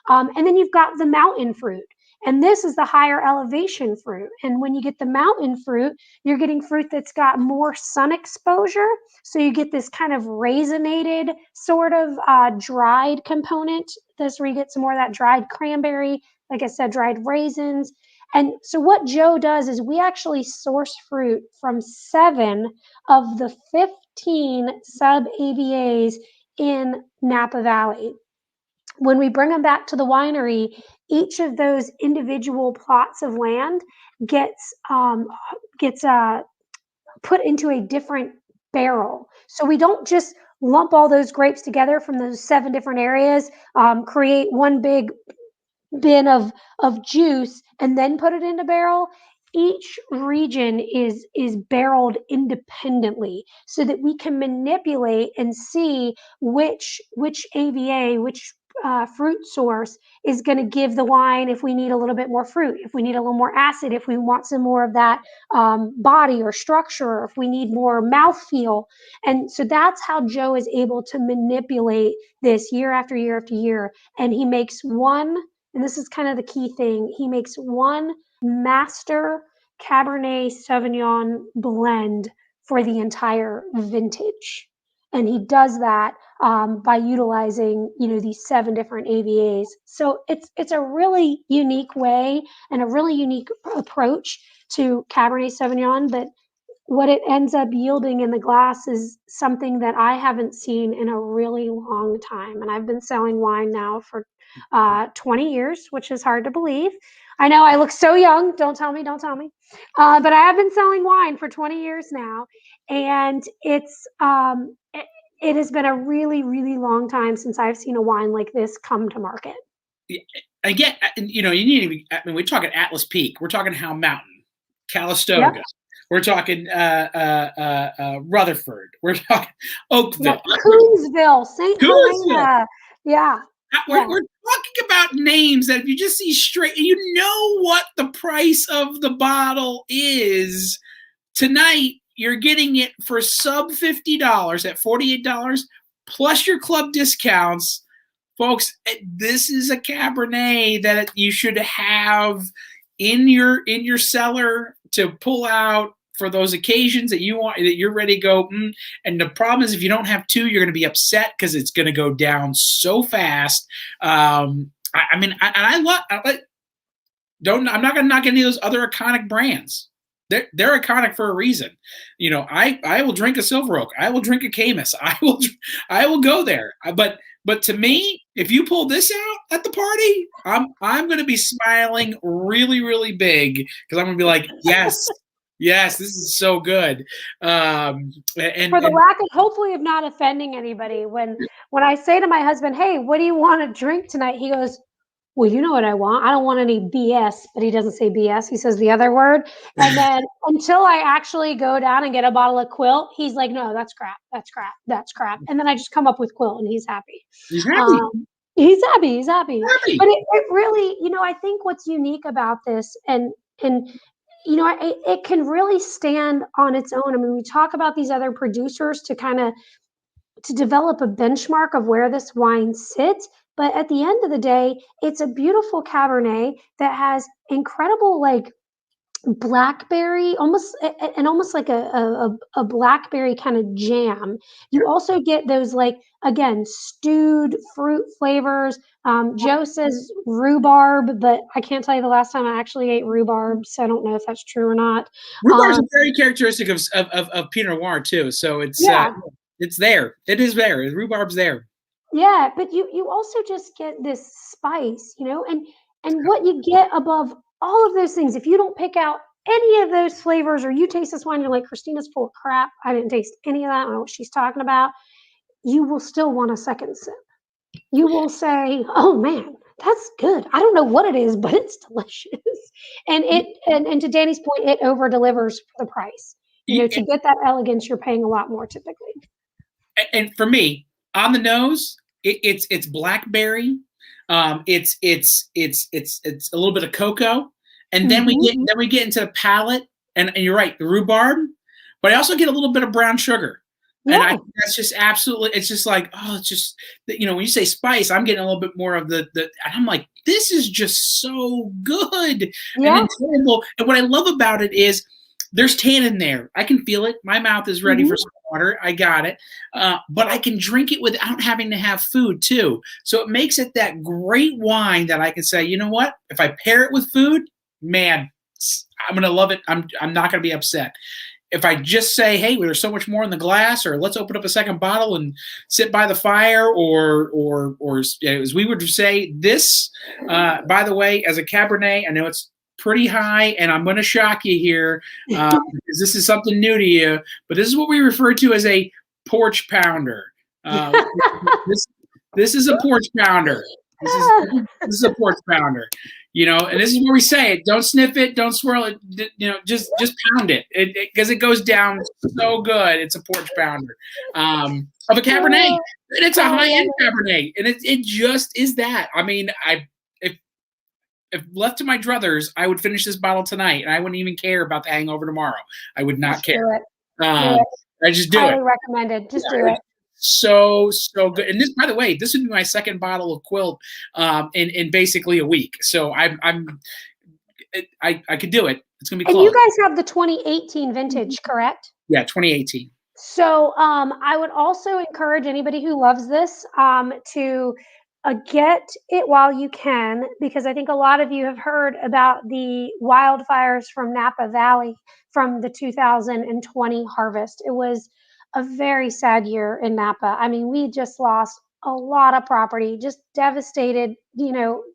Speaker 2: And then you've got the mountain fruit. And this is the higher elevation fruit. And when you get the mountain fruit, you're getting fruit that's got more sun exposure. So you get this kind of raisinated sort of dried component. That's where you get some more of that dried cranberry, like I said, dried raisins. And so what Joe does is we actually source fruit from 7 of the 15 sub-AVAs in Napa Valley. When we bring them back to the winery, each of those individual plots of land gets put into a different barrel. So we don't just lump all those grapes together from those 7 different areas, create one big bin of juice, and then put it in a barrel. Each region is barreled independently so that we can manipulate and see which AVA, which fruit source is going to give the wine if we need a little bit more fruit, if we need a little more acid, if we want some more of that body or structure, or if we need more mouthfeel. And so that's how Joe is able to manipulate this year after year after year. And he makes one, and this is kind of the key thing, he makes one master Cabernet Sauvignon blend for the entire vintage. And he does that by utilizing, these 7 different AVAs. So it's a really unique way and a really unique approach to Cabernet Sauvignon. But what it ends up yielding in the glass is something that I haven't seen in a really long time. And I've been selling wine now for 20 years, which is hard to believe. I know I look so young. Don't tell me. But I have been selling wine for 20 years now. And it has been a really, really long time since I've seen a wine like this come to market.
Speaker 1: Again, you need to be, we're talking Atlas Peak. We're talking Howe Mountain, Calistoga. Yep. We're talking Rutherford. We're talking Oakville.
Speaker 2: Coonsville, St. Helena. Yeah.
Speaker 1: We're talking about names that if you just see straight, you know what the price of the bottle is. Tonight, you're getting it for sub $50 at $48 plus your club discounts. Folks, this is a Cabernet that you should have in your cellar to pull out for those occasions that you're ready to go. And the problem is, if you don't have 2, you're going to be upset because it's going to go down so fast. I'm not going to knock any of those other iconic brands. They're iconic for a reason. I will drink a Silver Oak. I will drink a Camus. I will go there. But to me, if you pull this out at the party, I'm going to be smiling really, really big because I'm going to be like, yes, this is so good. And
Speaker 2: for the lack of, hopefully, of not offending anybody, when I say to my husband, "Hey, what do you want to drink tonight?" He goes, "Well, you know what I want. I don't want any BS," but he doesn't say BS. He says the other word. And then until I actually go down and get a bottle of Quilt, he's like, "No, that's crap. That's crap. That's crap." And then I just come up with Quilt, and he's happy.
Speaker 1: He's happy.
Speaker 2: He's happy. But it really, I think what's unique about this, and it can really stand on its own. I mean, we talk about these other producers to develop a benchmark of where this wine sits. But at the end of the day, it's a beautiful Cabernet that has incredible, blackberry, almost like a blackberry kind of jam. You also get those, again, stewed fruit flavors. Joe says rhubarb, but I can't tell you the last time I actually ate rhubarb, so I don't know if that's true or not.
Speaker 1: Rhubarb is very characteristic of Pinot Noir too, so it's there. It is there. Rhubarb's there.
Speaker 2: Yeah, but you also just get this spice, and what you get above all of those things, if you don't pick out any of those flavors, or you taste this wine, you're like, Christina's full of crap. I didn't taste any of that. I don't know what she's talking about. You will still want a second sip. You will say, "Oh man, that's good. I don't know what it is, but it's delicious." And and to Danny's point, it over delivers for the price. To get that elegance, you're paying a lot more typically.
Speaker 1: And for me, on the nose, it's blackberry. It's a little bit of cocoa, and then we get into the palate, and you're right, the rhubarb, but I also get a little bit of brown sugar. Yeah. And that's just absolutely, it's just like, it's just, when you say spice, I'm getting a little bit more of the and I'm like, this is just so good and enjoyable. And what I love about it is there's tannin there. I can feel it. My mouth is ready for some water. I got it. But I can drink it without having to have food too. So it makes it that great wine that I can say, you know what? If I pair it with food, man, I'm going to love it. I'm not going to be upset. If I just say, hey, there's so much more in the glass, or let's open up a second bottle and sit by the fire, or as we would say, this, by the way, as a Cabernet, I know it's pretty high, and I'm going to shock you here because this is something new to you, but this is what we refer to as a porch pounder. This is a porch pounder. This is a porch pounder, and this is where we say it. Don't sniff it. Don't swirl it. Just pound it because it goes down so good. It's a porch pounder of a Cabernet, and it's a high-end Cabernet, and it just is that. I mean, if left to my druthers, I would finish this bottle tonight, and I wouldn't even care about the hangover tomorrow. I would not care. I just do
Speaker 2: Highly
Speaker 1: it.
Speaker 2: recommended. Just do it.
Speaker 1: So good. And this, by the way, this would be my second bottle of Quilt in basically a week. So I could do it. It's gonna be close.
Speaker 2: And you guys have the 2018 vintage, correct?
Speaker 1: Yeah, 2018.
Speaker 2: So I would also encourage anybody who loves this to get it while you can, because I think a lot of you have heard about the wildfires from Napa Valley from the 2020 harvest. It was a very sad year in Napa. I mean, we just lost a lot of property, just devastated,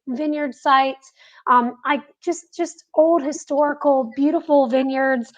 Speaker 2: vineyard sites. I just old historical, beautiful vineyards.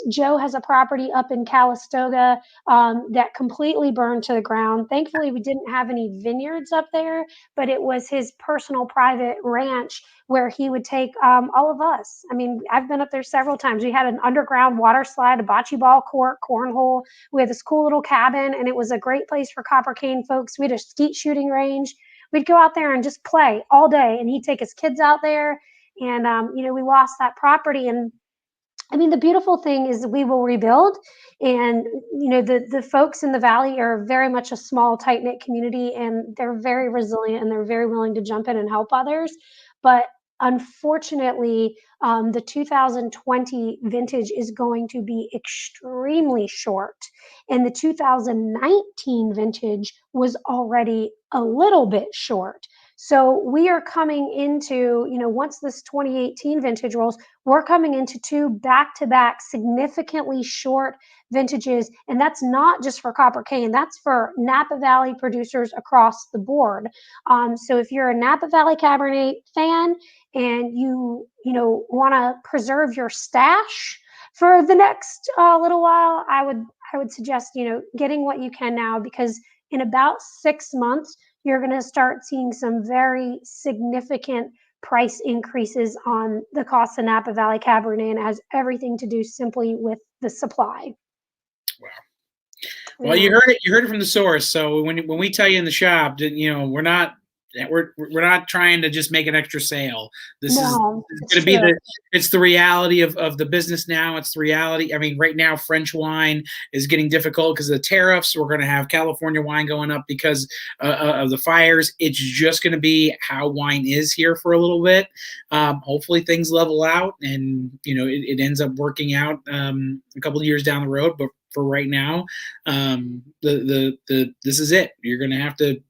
Speaker 2: Joe has a property up in Calistoga that completely burned to the ground. Thankfully, we didn't have any vineyards up there, but it was his personal private ranch where he would take all of us. I mean, I've been up there several times. We had an underground water slide, a bocce ball court, cornhole. We had this cool little cabin, and it was a great place for copper cane folks. We had a skeet shooting range. We'd go out there and just play all day, and he'd take his kids out there. And, we lost that property. And I mean, the beautiful thing is we will rebuild. And, the folks in the Valley are very much a small, tight-knit community, and they're very resilient, and they're very willing to jump in and help others. But unfortunately, the 2020 vintage is going to be extremely short. And the 2019 vintage was already a little bit short. So we are coming into, once this 2018 vintage rolls, we're coming into two back-to-back significantly short vintages. And that's not just for copper cane, that's for Napa Valley producers across the board. So if you're a Napa Valley Cabernet fan and you want to preserve your stash for the next little while, I would suggest, getting what you can now, because in about 6 months, you're going to start seeing some very significant price increases on the cost of Napa Valley Cabernet, and it has everything to do simply with the supply.
Speaker 1: Wow. Well, you heard it from the source. So when we tell you in the shop that, we're not trying to just make an extra sale. This is going to be it's the reality of the business now. It's the reality. I mean, right now, French wine is getting difficult because of the tariffs. We're going to have California wine going up because of the fires. It's just going to be how wine is here for a little bit. Hopefully things level out and, it ends up working out a couple of years down the road. But for right now, this is it. You're going to have to,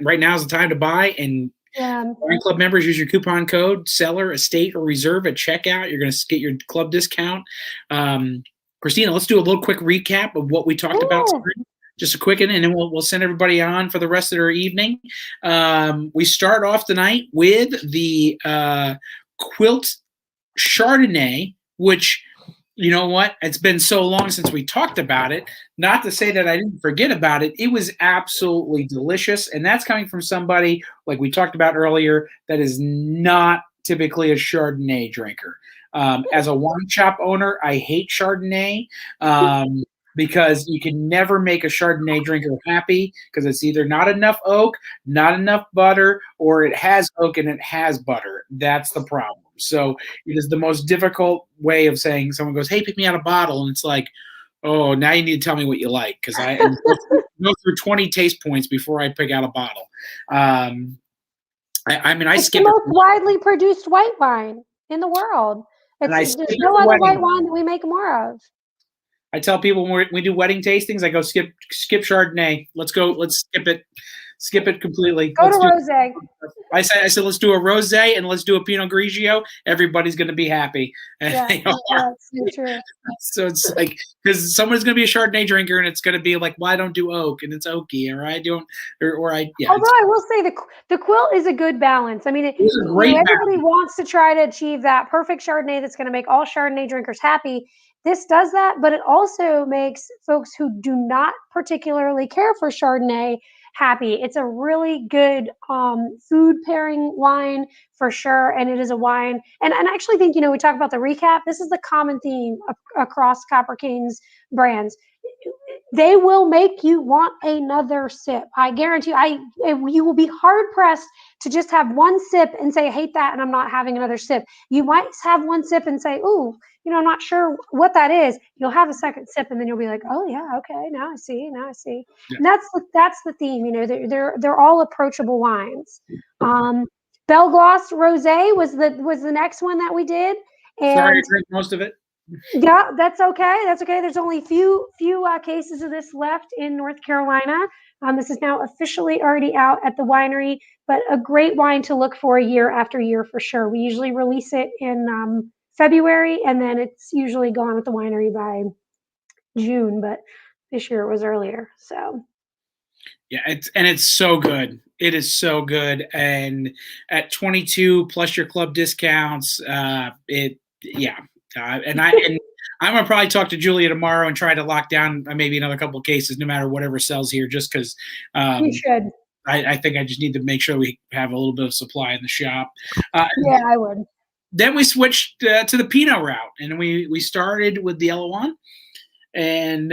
Speaker 1: right now is the time to buy, and wine club members use your coupon code seller, estate, or reserve at checkout. You're going to get your club discount. Christina, let's do a little quick recap of what we talked about tonight. Just a quick one, and then we'll send everybody on for the rest of their evening. We start off tonight with the Quilt Chardonnay, which, you know what? It's been so long since we talked about it. Not to say that I didn't forget about it. It was absolutely delicious. And that's coming from somebody, like we talked about earlier, that is not typically a Chardonnay drinker. As a wine shop owner, I hate Chardonnay because you can never make a Chardonnay drinker happy, because it's either not enough oak, not enough butter, or it has oak and it has butter. That's the problem. So it is the most difficult way of saying, someone goes, "Hey, pick me out a bottle." And it's like, oh, now you need to tell me what you like, because I go through 20 taste points before I pick out a bottle.
Speaker 2: It's skip the most widely produced white wine in the world. There's no other white wine that we make more of.
Speaker 1: I tell people when we do wedding tastings, I go, skip Chardonnay. Let's skip it. Skip it completely.
Speaker 2: Go to Rosé.
Speaker 1: I said, let's do a Rosé and let's do a Pinot Grigio. Everybody's going to be happy.
Speaker 2: Yeah, that's so true.
Speaker 1: So it's like, because someone's going to be a Chardonnay drinker and it's going to be like, well, I don't do oak and it's oaky, or I don't, or I, yeah.
Speaker 2: Although I will say the Quilt is a good balance. I mean, everybody wants to try to achieve that perfect Chardonnay that's going to make all Chardonnay drinkers happy. This does that, but it also makes folks who do not particularly care for Chardonnay happy. It's a really good food pairing wine for sure, and it is a wine. And I actually think, we talk about the recap. This is the common theme across Copper King's brands. They will make you want another sip. I guarantee you will be hard pressed to just have one sip and say, I hate that, and I'm not having another sip. You might have one sip and say, ooh, I'm not sure what that is. You'll have a second sip, and then you'll be like, oh yeah, okay, now I see. Yeah. And that's the theme. They're all approachable wines. Belle Glos Rosé was the next one that we did. And
Speaker 1: sorry, I drank most of it.
Speaker 2: Yeah, that's okay. There's only few cases of this left in North Carolina. This is now officially already out at the winery, but a great wine to look for year after year for sure. We usually release it in February, and then it's usually gone at the winery by June, but this year it was earlier. So
Speaker 1: yeah, it's so good. It is so good, and at 22 plus your club discounts, and I'm gonna probably talk to Julia tomorrow and try to lock down maybe another couple of cases, no matter whatever sells here, just because
Speaker 2: you should.
Speaker 1: I think I just need to make sure we have a little bit of supply in the shop.
Speaker 2: Yeah, I would.
Speaker 1: Then we switched to the Pinot route, and we started with the Elouan, and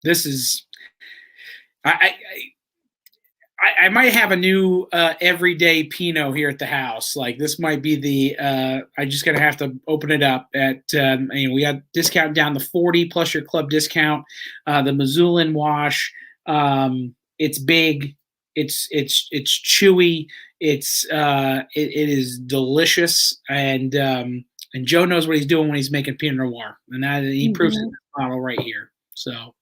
Speaker 1: this is I might have a new everyday Pinot here at the house. Like this might be the I just gonna have to open it up at we got discount down to 40 plus your club discount. The Missoulian wash. It's big. It's chewy. It is delicious, and Joe knows what he's doing when he's making Pinot Noir, and that he proves it in this bottle right here. So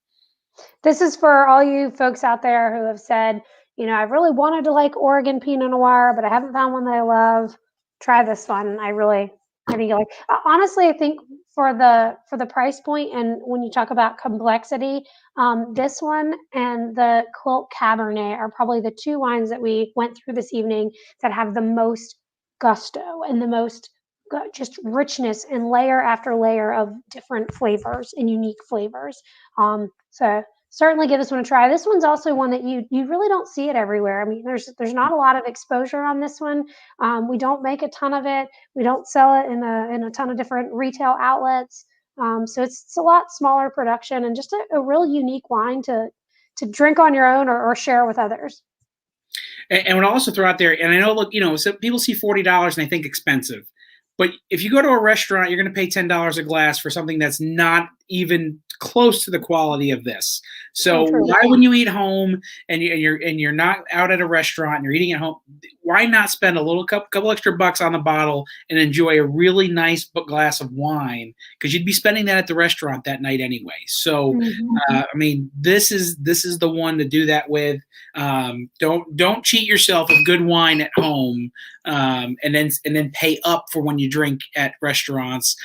Speaker 2: this is for all you folks out there who have said, I've really wanted to like Oregon Pinot Noir, but I haven't found one that I love. Try this one. I think you like. Honestly, I think for the price point, and when you talk about complexity, this one and the Quilt Cabernet are probably the two wines that we went through this evening that have the most gusto and the most just richness and layer after layer of different flavors and unique flavors. So certainly give this one a try. This one's also one that you really don't see it everywhere. I mean, there's not a lot of exposure on this one. We don't make a ton of it. We don't sell it in a ton of different retail outlets. So it's a lot smaller production and just a real unique wine to drink on your own or share with others.
Speaker 1: And what I'll also throw out there, and I know, look, so people see $40 and they think expensive. But if you go to a restaurant, you're going to pay $10 a glass for something that's not even close to the quality of this. So why, when you eat home and you're not out at a restaurant and you're eating at home, why not spend a couple extra bucks on the bottle and enjoy a really nice glass of wine? Because you'd be spending that at the restaurant that night anyway. So this is the one to do that with. Don't cheat yourself with good wine at home, and then pay up for when you drink at restaurants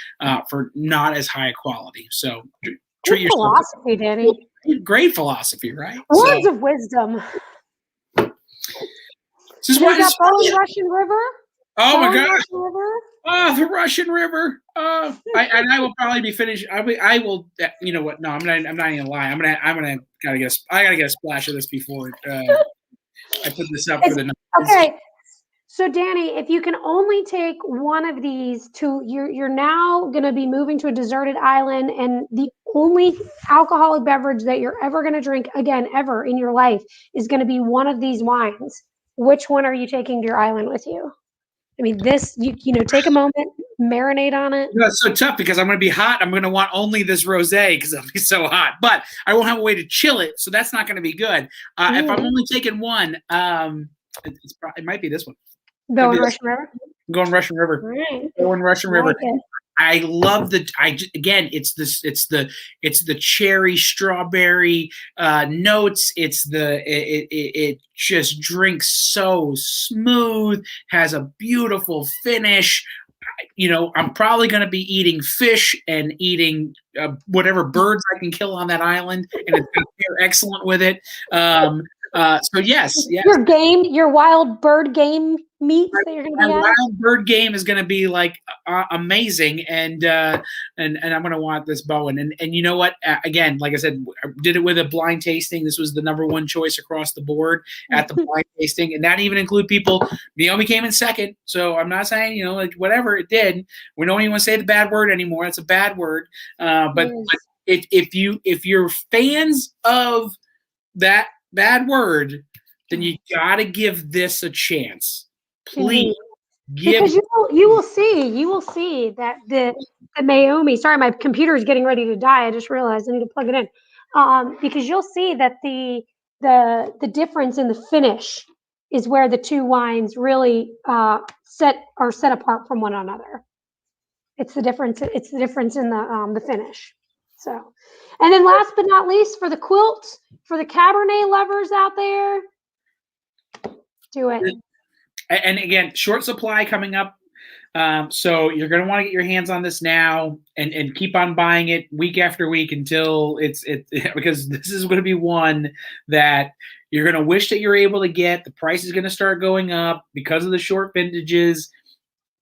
Speaker 1: for not as high a quality. So treat yourself.
Speaker 2: Philosophy, Danny.
Speaker 1: Great philosophy, right?
Speaker 2: Words of wisdom.
Speaker 1: This is
Speaker 2: got Böen Russian River.
Speaker 1: Oh my gosh! Oh, the Russian River. I will probably be finished. I will. You know what? No, I'm not even gonna lie. I gotta get a splash of this before I put this up for the night.
Speaker 2: Okay. So Danny, if you can only take one of these you're now going to be moving to a deserted island, and the only alcoholic beverage that you're ever going to drink again, ever in your life, is going to be one of these wines. Which one are you taking to your island with you? I mean, this, take a moment, marinate on it.
Speaker 1: It's so tough because I'm going to be hot. I'm going to want only this rosé because it'll be so hot, but I won't have a way to chill it. So that's not going to be good. If I'm only taking one, it might be this one.
Speaker 2: Going Russian River?
Speaker 1: Going Russian River.
Speaker 2: Right.
Speaker 1: Going Russian River.
Speaker 2: Okay.
Speaker 1: I love it's the cherry strawberry notes. It just drinks so smooth, has a beautiful finish. I'm probably going to be eating fish and eating whatever birds I can kill on that island, and it's going to pair excellent with it. So yes.
Speaker 2: Your wild bird game meats that you're going to be
Speaker 1: My
Speaker 2: at?
Speaker 1: wild bird game is going to be like amazing, and I'm going to want this Böen. And you know what? Again, like I said, I did it with a blind tasting. This was the #1 choice across the board at the blind tasting, and that even include people. Naomi came in second, so I'm not saying like whatever it did. We don't even want to say the bad word anymore. It's a bad word. But if you're fans of that bad word, then you got to give this a chance. Please.
Speaker 2: Because you will see that the Naomi. Sorry, my computer is getting ready to die. I just realized I need to plug it in. Because you'll see that the difference in the finish is where the two wines really set apart from one another. It's the difference. It's the difference in the finish. So, and then last but not least, for the Quilt, for the Cabernet lovers out there, do it.
Speaker 1: And again, short supply coming up. So you're going to want to get your hands on this now and keep on buying it week after week until it's because this is going to be one that you're going to wish that you're able to get. The price is going to start going up because of the short vintages.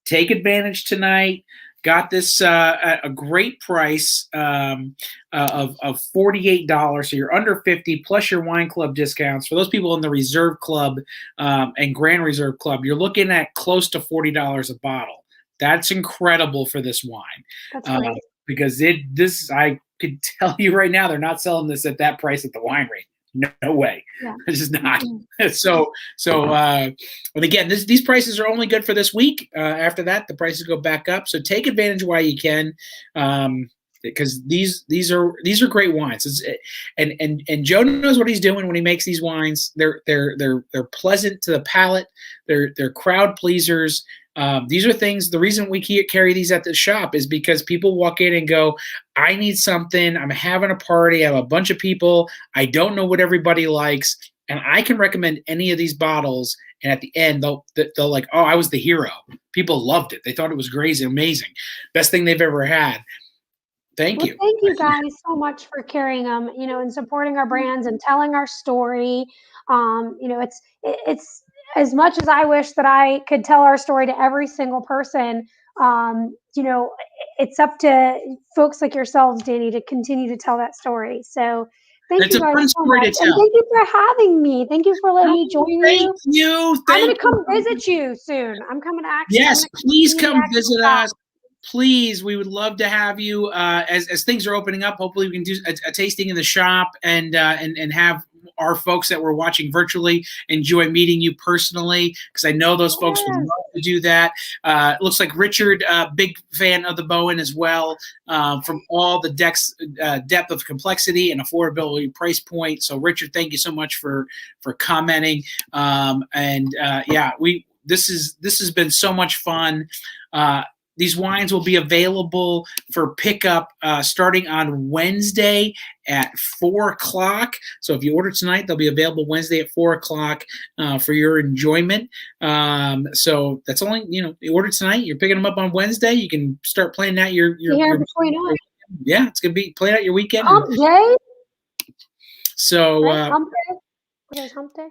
Speaker 1: Take advantage tonight. Got this at a great price of $48, so you're under $50 plus your wine club discounts. For those people in the Reserve Club and Grand Reserve Club, you're looking at close to $40 a bottle. That's incredible for this wine.
Speaker 2: That's great.
Speaker 1: Because I could tell you right now, they're not selling this at that price at the winery. No way. Yeah. It's just not. So, and again, these prices are only good for this week. After that, the prices go back up. So take advantage while you can, because these are great wines. And Joe knows what he's doing when he makes these wines. They're pleasant to the palate. They're crowd pleasers. These are things. The reason we carry these at the shop is because people walk in and go, I need something. I'm having a party. I have a bunch of people. I don't know what everybody likes. And I can recommend any of these bottles. And at the end, they'll like, oh, I was the hero. People loved it. They thought it was crazy, amazing. Best thing they've ever had. Thank you.
Speaker 2: Thank you guys so much for carrying them, and supporting our brands and telling our story. It's as much as I wish that I could tell our story to every single person, it's up to folks like yourselves, Danny, to continue to tell that story. So thank you guys so much. And thank you for having me. Thank you for letting me join you.
Speaker 1: Thank you.
Speaker 2: I'm going to come visit you soon. I'm coming to
Speaker 1: Yes, please come visit us. Please, we would love to have you as things are opening up. Hopefully we can do a tasting in the shop and have our folks that we're watching virtually enjoy meeting you personally, because I know those folks would love to do that. It looks like Richard, big fan of the Böen as well, from all the depth of complexity and affordability price point. So Richard, thank you so much for commenting. This has been so much fun. These wines will be available for pickup starting on Wednesday at 4 o'clock. So if you order tonight, they'll be available Wednesday at 4 o'clock for your enjoyment. So that's only, you order tonight, you're picking them up on Wednesday. You can start planning out your
Speaker 2: before you know it.
Speaker 1: Yeah, it's going to be playing out your weekend.
Speaker 2: Hump day?
Speaker 1: So
Speaker 2: hump day? What is hump day?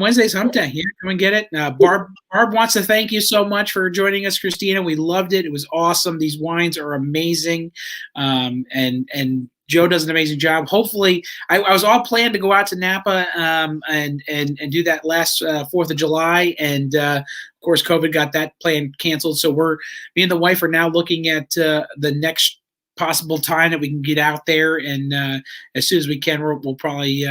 Speaker 1: Wednesday's hump day. Yeah, come and get it. Barb wants to thank you so much for joining us, Christina. We loved it. It was awesome. These wines are amazing. And Joe does an amazing job. Hopefully, I was all planned to go out to Napa and do that last 4th of July. And of course, COVID got that plan canceled. So me and the wife are now looking at the next possible time that we can get out there, and as soon as we can, we'll probably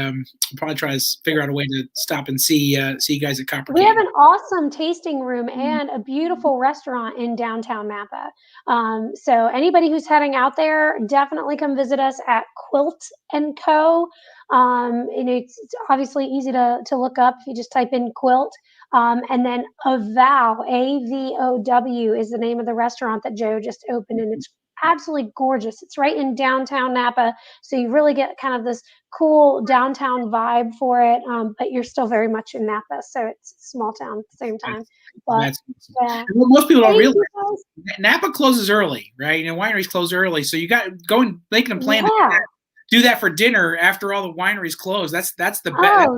Speaker 1: try to figure out a way to stop and see you guys at Copper.
Speaker 2: We have an awesome tasting room and a beautiful restaurant in downtown Napa. So anybody who's heading out there, definitely come visit us at Quilt and Co. It's obviously easy to look up if you just type in Quilt. And then Avow, AVOW, is the name of the restaurant that Joe just opened, and it's absolutely gorgeous. It's right in downtown Napa, so you really get kind of this cool downtown vibe for it, but you're still very much in Napa, so it's a small town at the same time. But
Speaker 1: yeah. Most people don't realize Napa closes early, right? Wineries close early, so you got making them plan to do that for dinner after all the wineries close. That's the best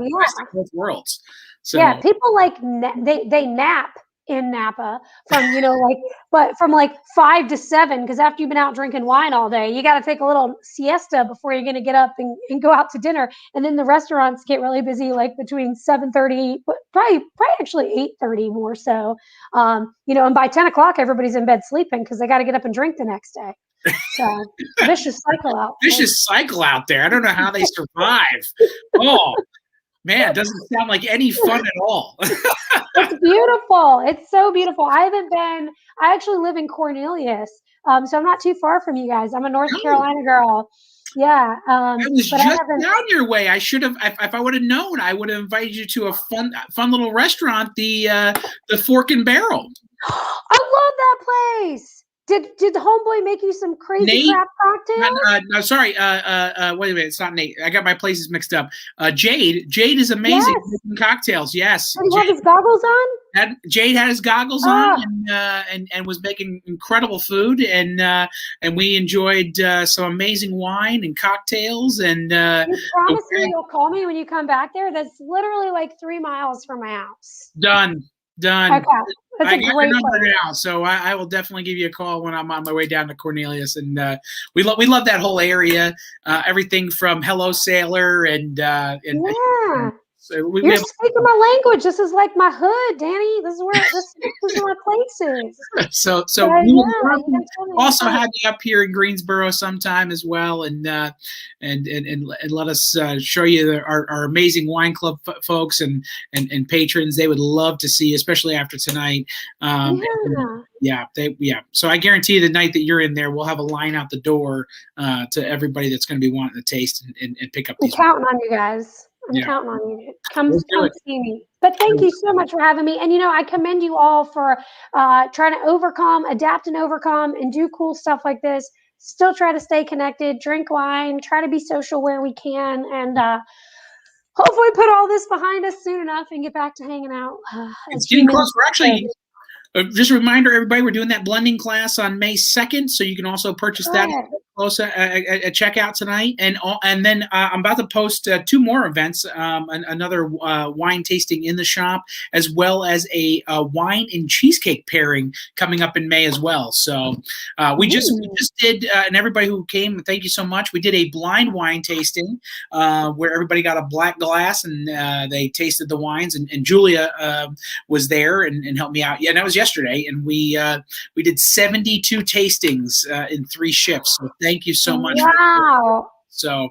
Speaker 1: of both worlds. So
Speaker 2: yeah, people like they nap in Napa from, but from like 5 to 7, because after you've been out drinking wine all day, you got to take a little siesta before you're going to get up and go out to dinner. And then the restaurants get really busy, like between 7:30, but probably actually 8:30 more so. And by 10 o'clock, everybody's in bed sleeping because they got to get up and drink the next day. So vicious cycle out.
Speaker 1: Vicious cycle out there. I don't know how they survive. Oh, man, it doesn't sound like any fun at all.
Speaker 2: It's beautiful. It's so beautiful. I actually live in Cornelius, so I'm not too far from you guys. I'm a North Carolina girl. Yeah.
Speaker 1: I was just down your way. I should have, if I would have known, I would have invited you to a fun little restaurant, the Fork and Barrel.
Speaker 2: I love that place. Did the homeboy make you some crazy crap cocktails?
Speaker 1: No, sorry. Wait a minute. It's not Nate. I got my places mixed up. Jade is amazing making cocktails. Yes.
Speaker 2: Did he have his goggles on?
Speaker 1: Jade had his goggles on and was making incredible food, and we enjoyed some amazing wine and cocktails. And
Speaker 2: you promise me you'll call me when you come back there? That's literally like 3 miles from my house.
Speaker 1: Done.
Speaker 2: Okay. That's
Speaker 1: I got your number now, so I will definitely give you a call when I'm on my way down to Cornelius. And we love that whole area, everything from Hello Sailor and so
Speaker 2: you're speaking my language. This is like my hood, Danny. This is my places.
Speaker 1: So we will also have you up here in Greensboro sometime as well, and let us show you our amazing wine club folks and patrons. They would love to see you, especially after tonight. So I guarantee the night that you're in there, we'll have a line out the door to everybody that's going to be wanting to taste and pick up these.
Speaker 2: I'm counting on you guys. I'm counting on you. Come see me. But thank you so much for having me. And, I commend you all for trying to adapt and overcome, and do cool stuff like this. Still try to stay connected, drink wine, try to be social where we can, and hopefully put all this behind us soon enough and get back to hanging out.
Speaker 1: It's getting close. We're actually... just a reminder, everybody, we're doing that blending class on May 2nd, so you can also purchase that at checkout tonight. And then I'm about to post 2 more events, another wine tasting in the shop, as well as a wine and cheesecake pairing coming up in May as well. So we just did, and everybody who came, thank you so much. We did a blind wine tasting where everybody got a black glass and they tasted the wines, and Julia was there and helped me out. Yeah, that was yesterday, and we did 72 tastings in 3 shifts. So thank you so much.
Speaker 2: Wow.
Speaker 1: So,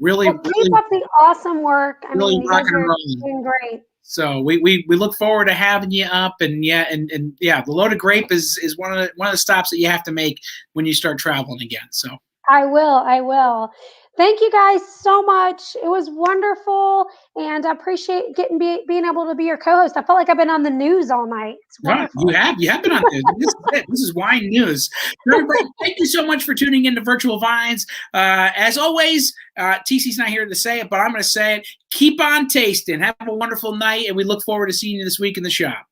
Speaker 1: really.
Speaker 2: Keep up the awesome work. I mean, you guys are doing great.
Speaker 1: So we look forward to having you up, and the Loaded Grape is one of the stops that you have to make when you start traveling again. So
Speaker 2: I will. Thank you guys so much. It was wonderful, and I appreciate being able to be your co-host. I felt like I've been on the news all night. It's wonderful.
Speaker 1: You have been on the news. This is wine news. Everybody, thank you so much for tuning in to Virtual Vines. As always, TC's not here to say it, but I'm going to say it. Keep on tasting. Have a wonderful night, and we look forward to seeing you this week in the shop.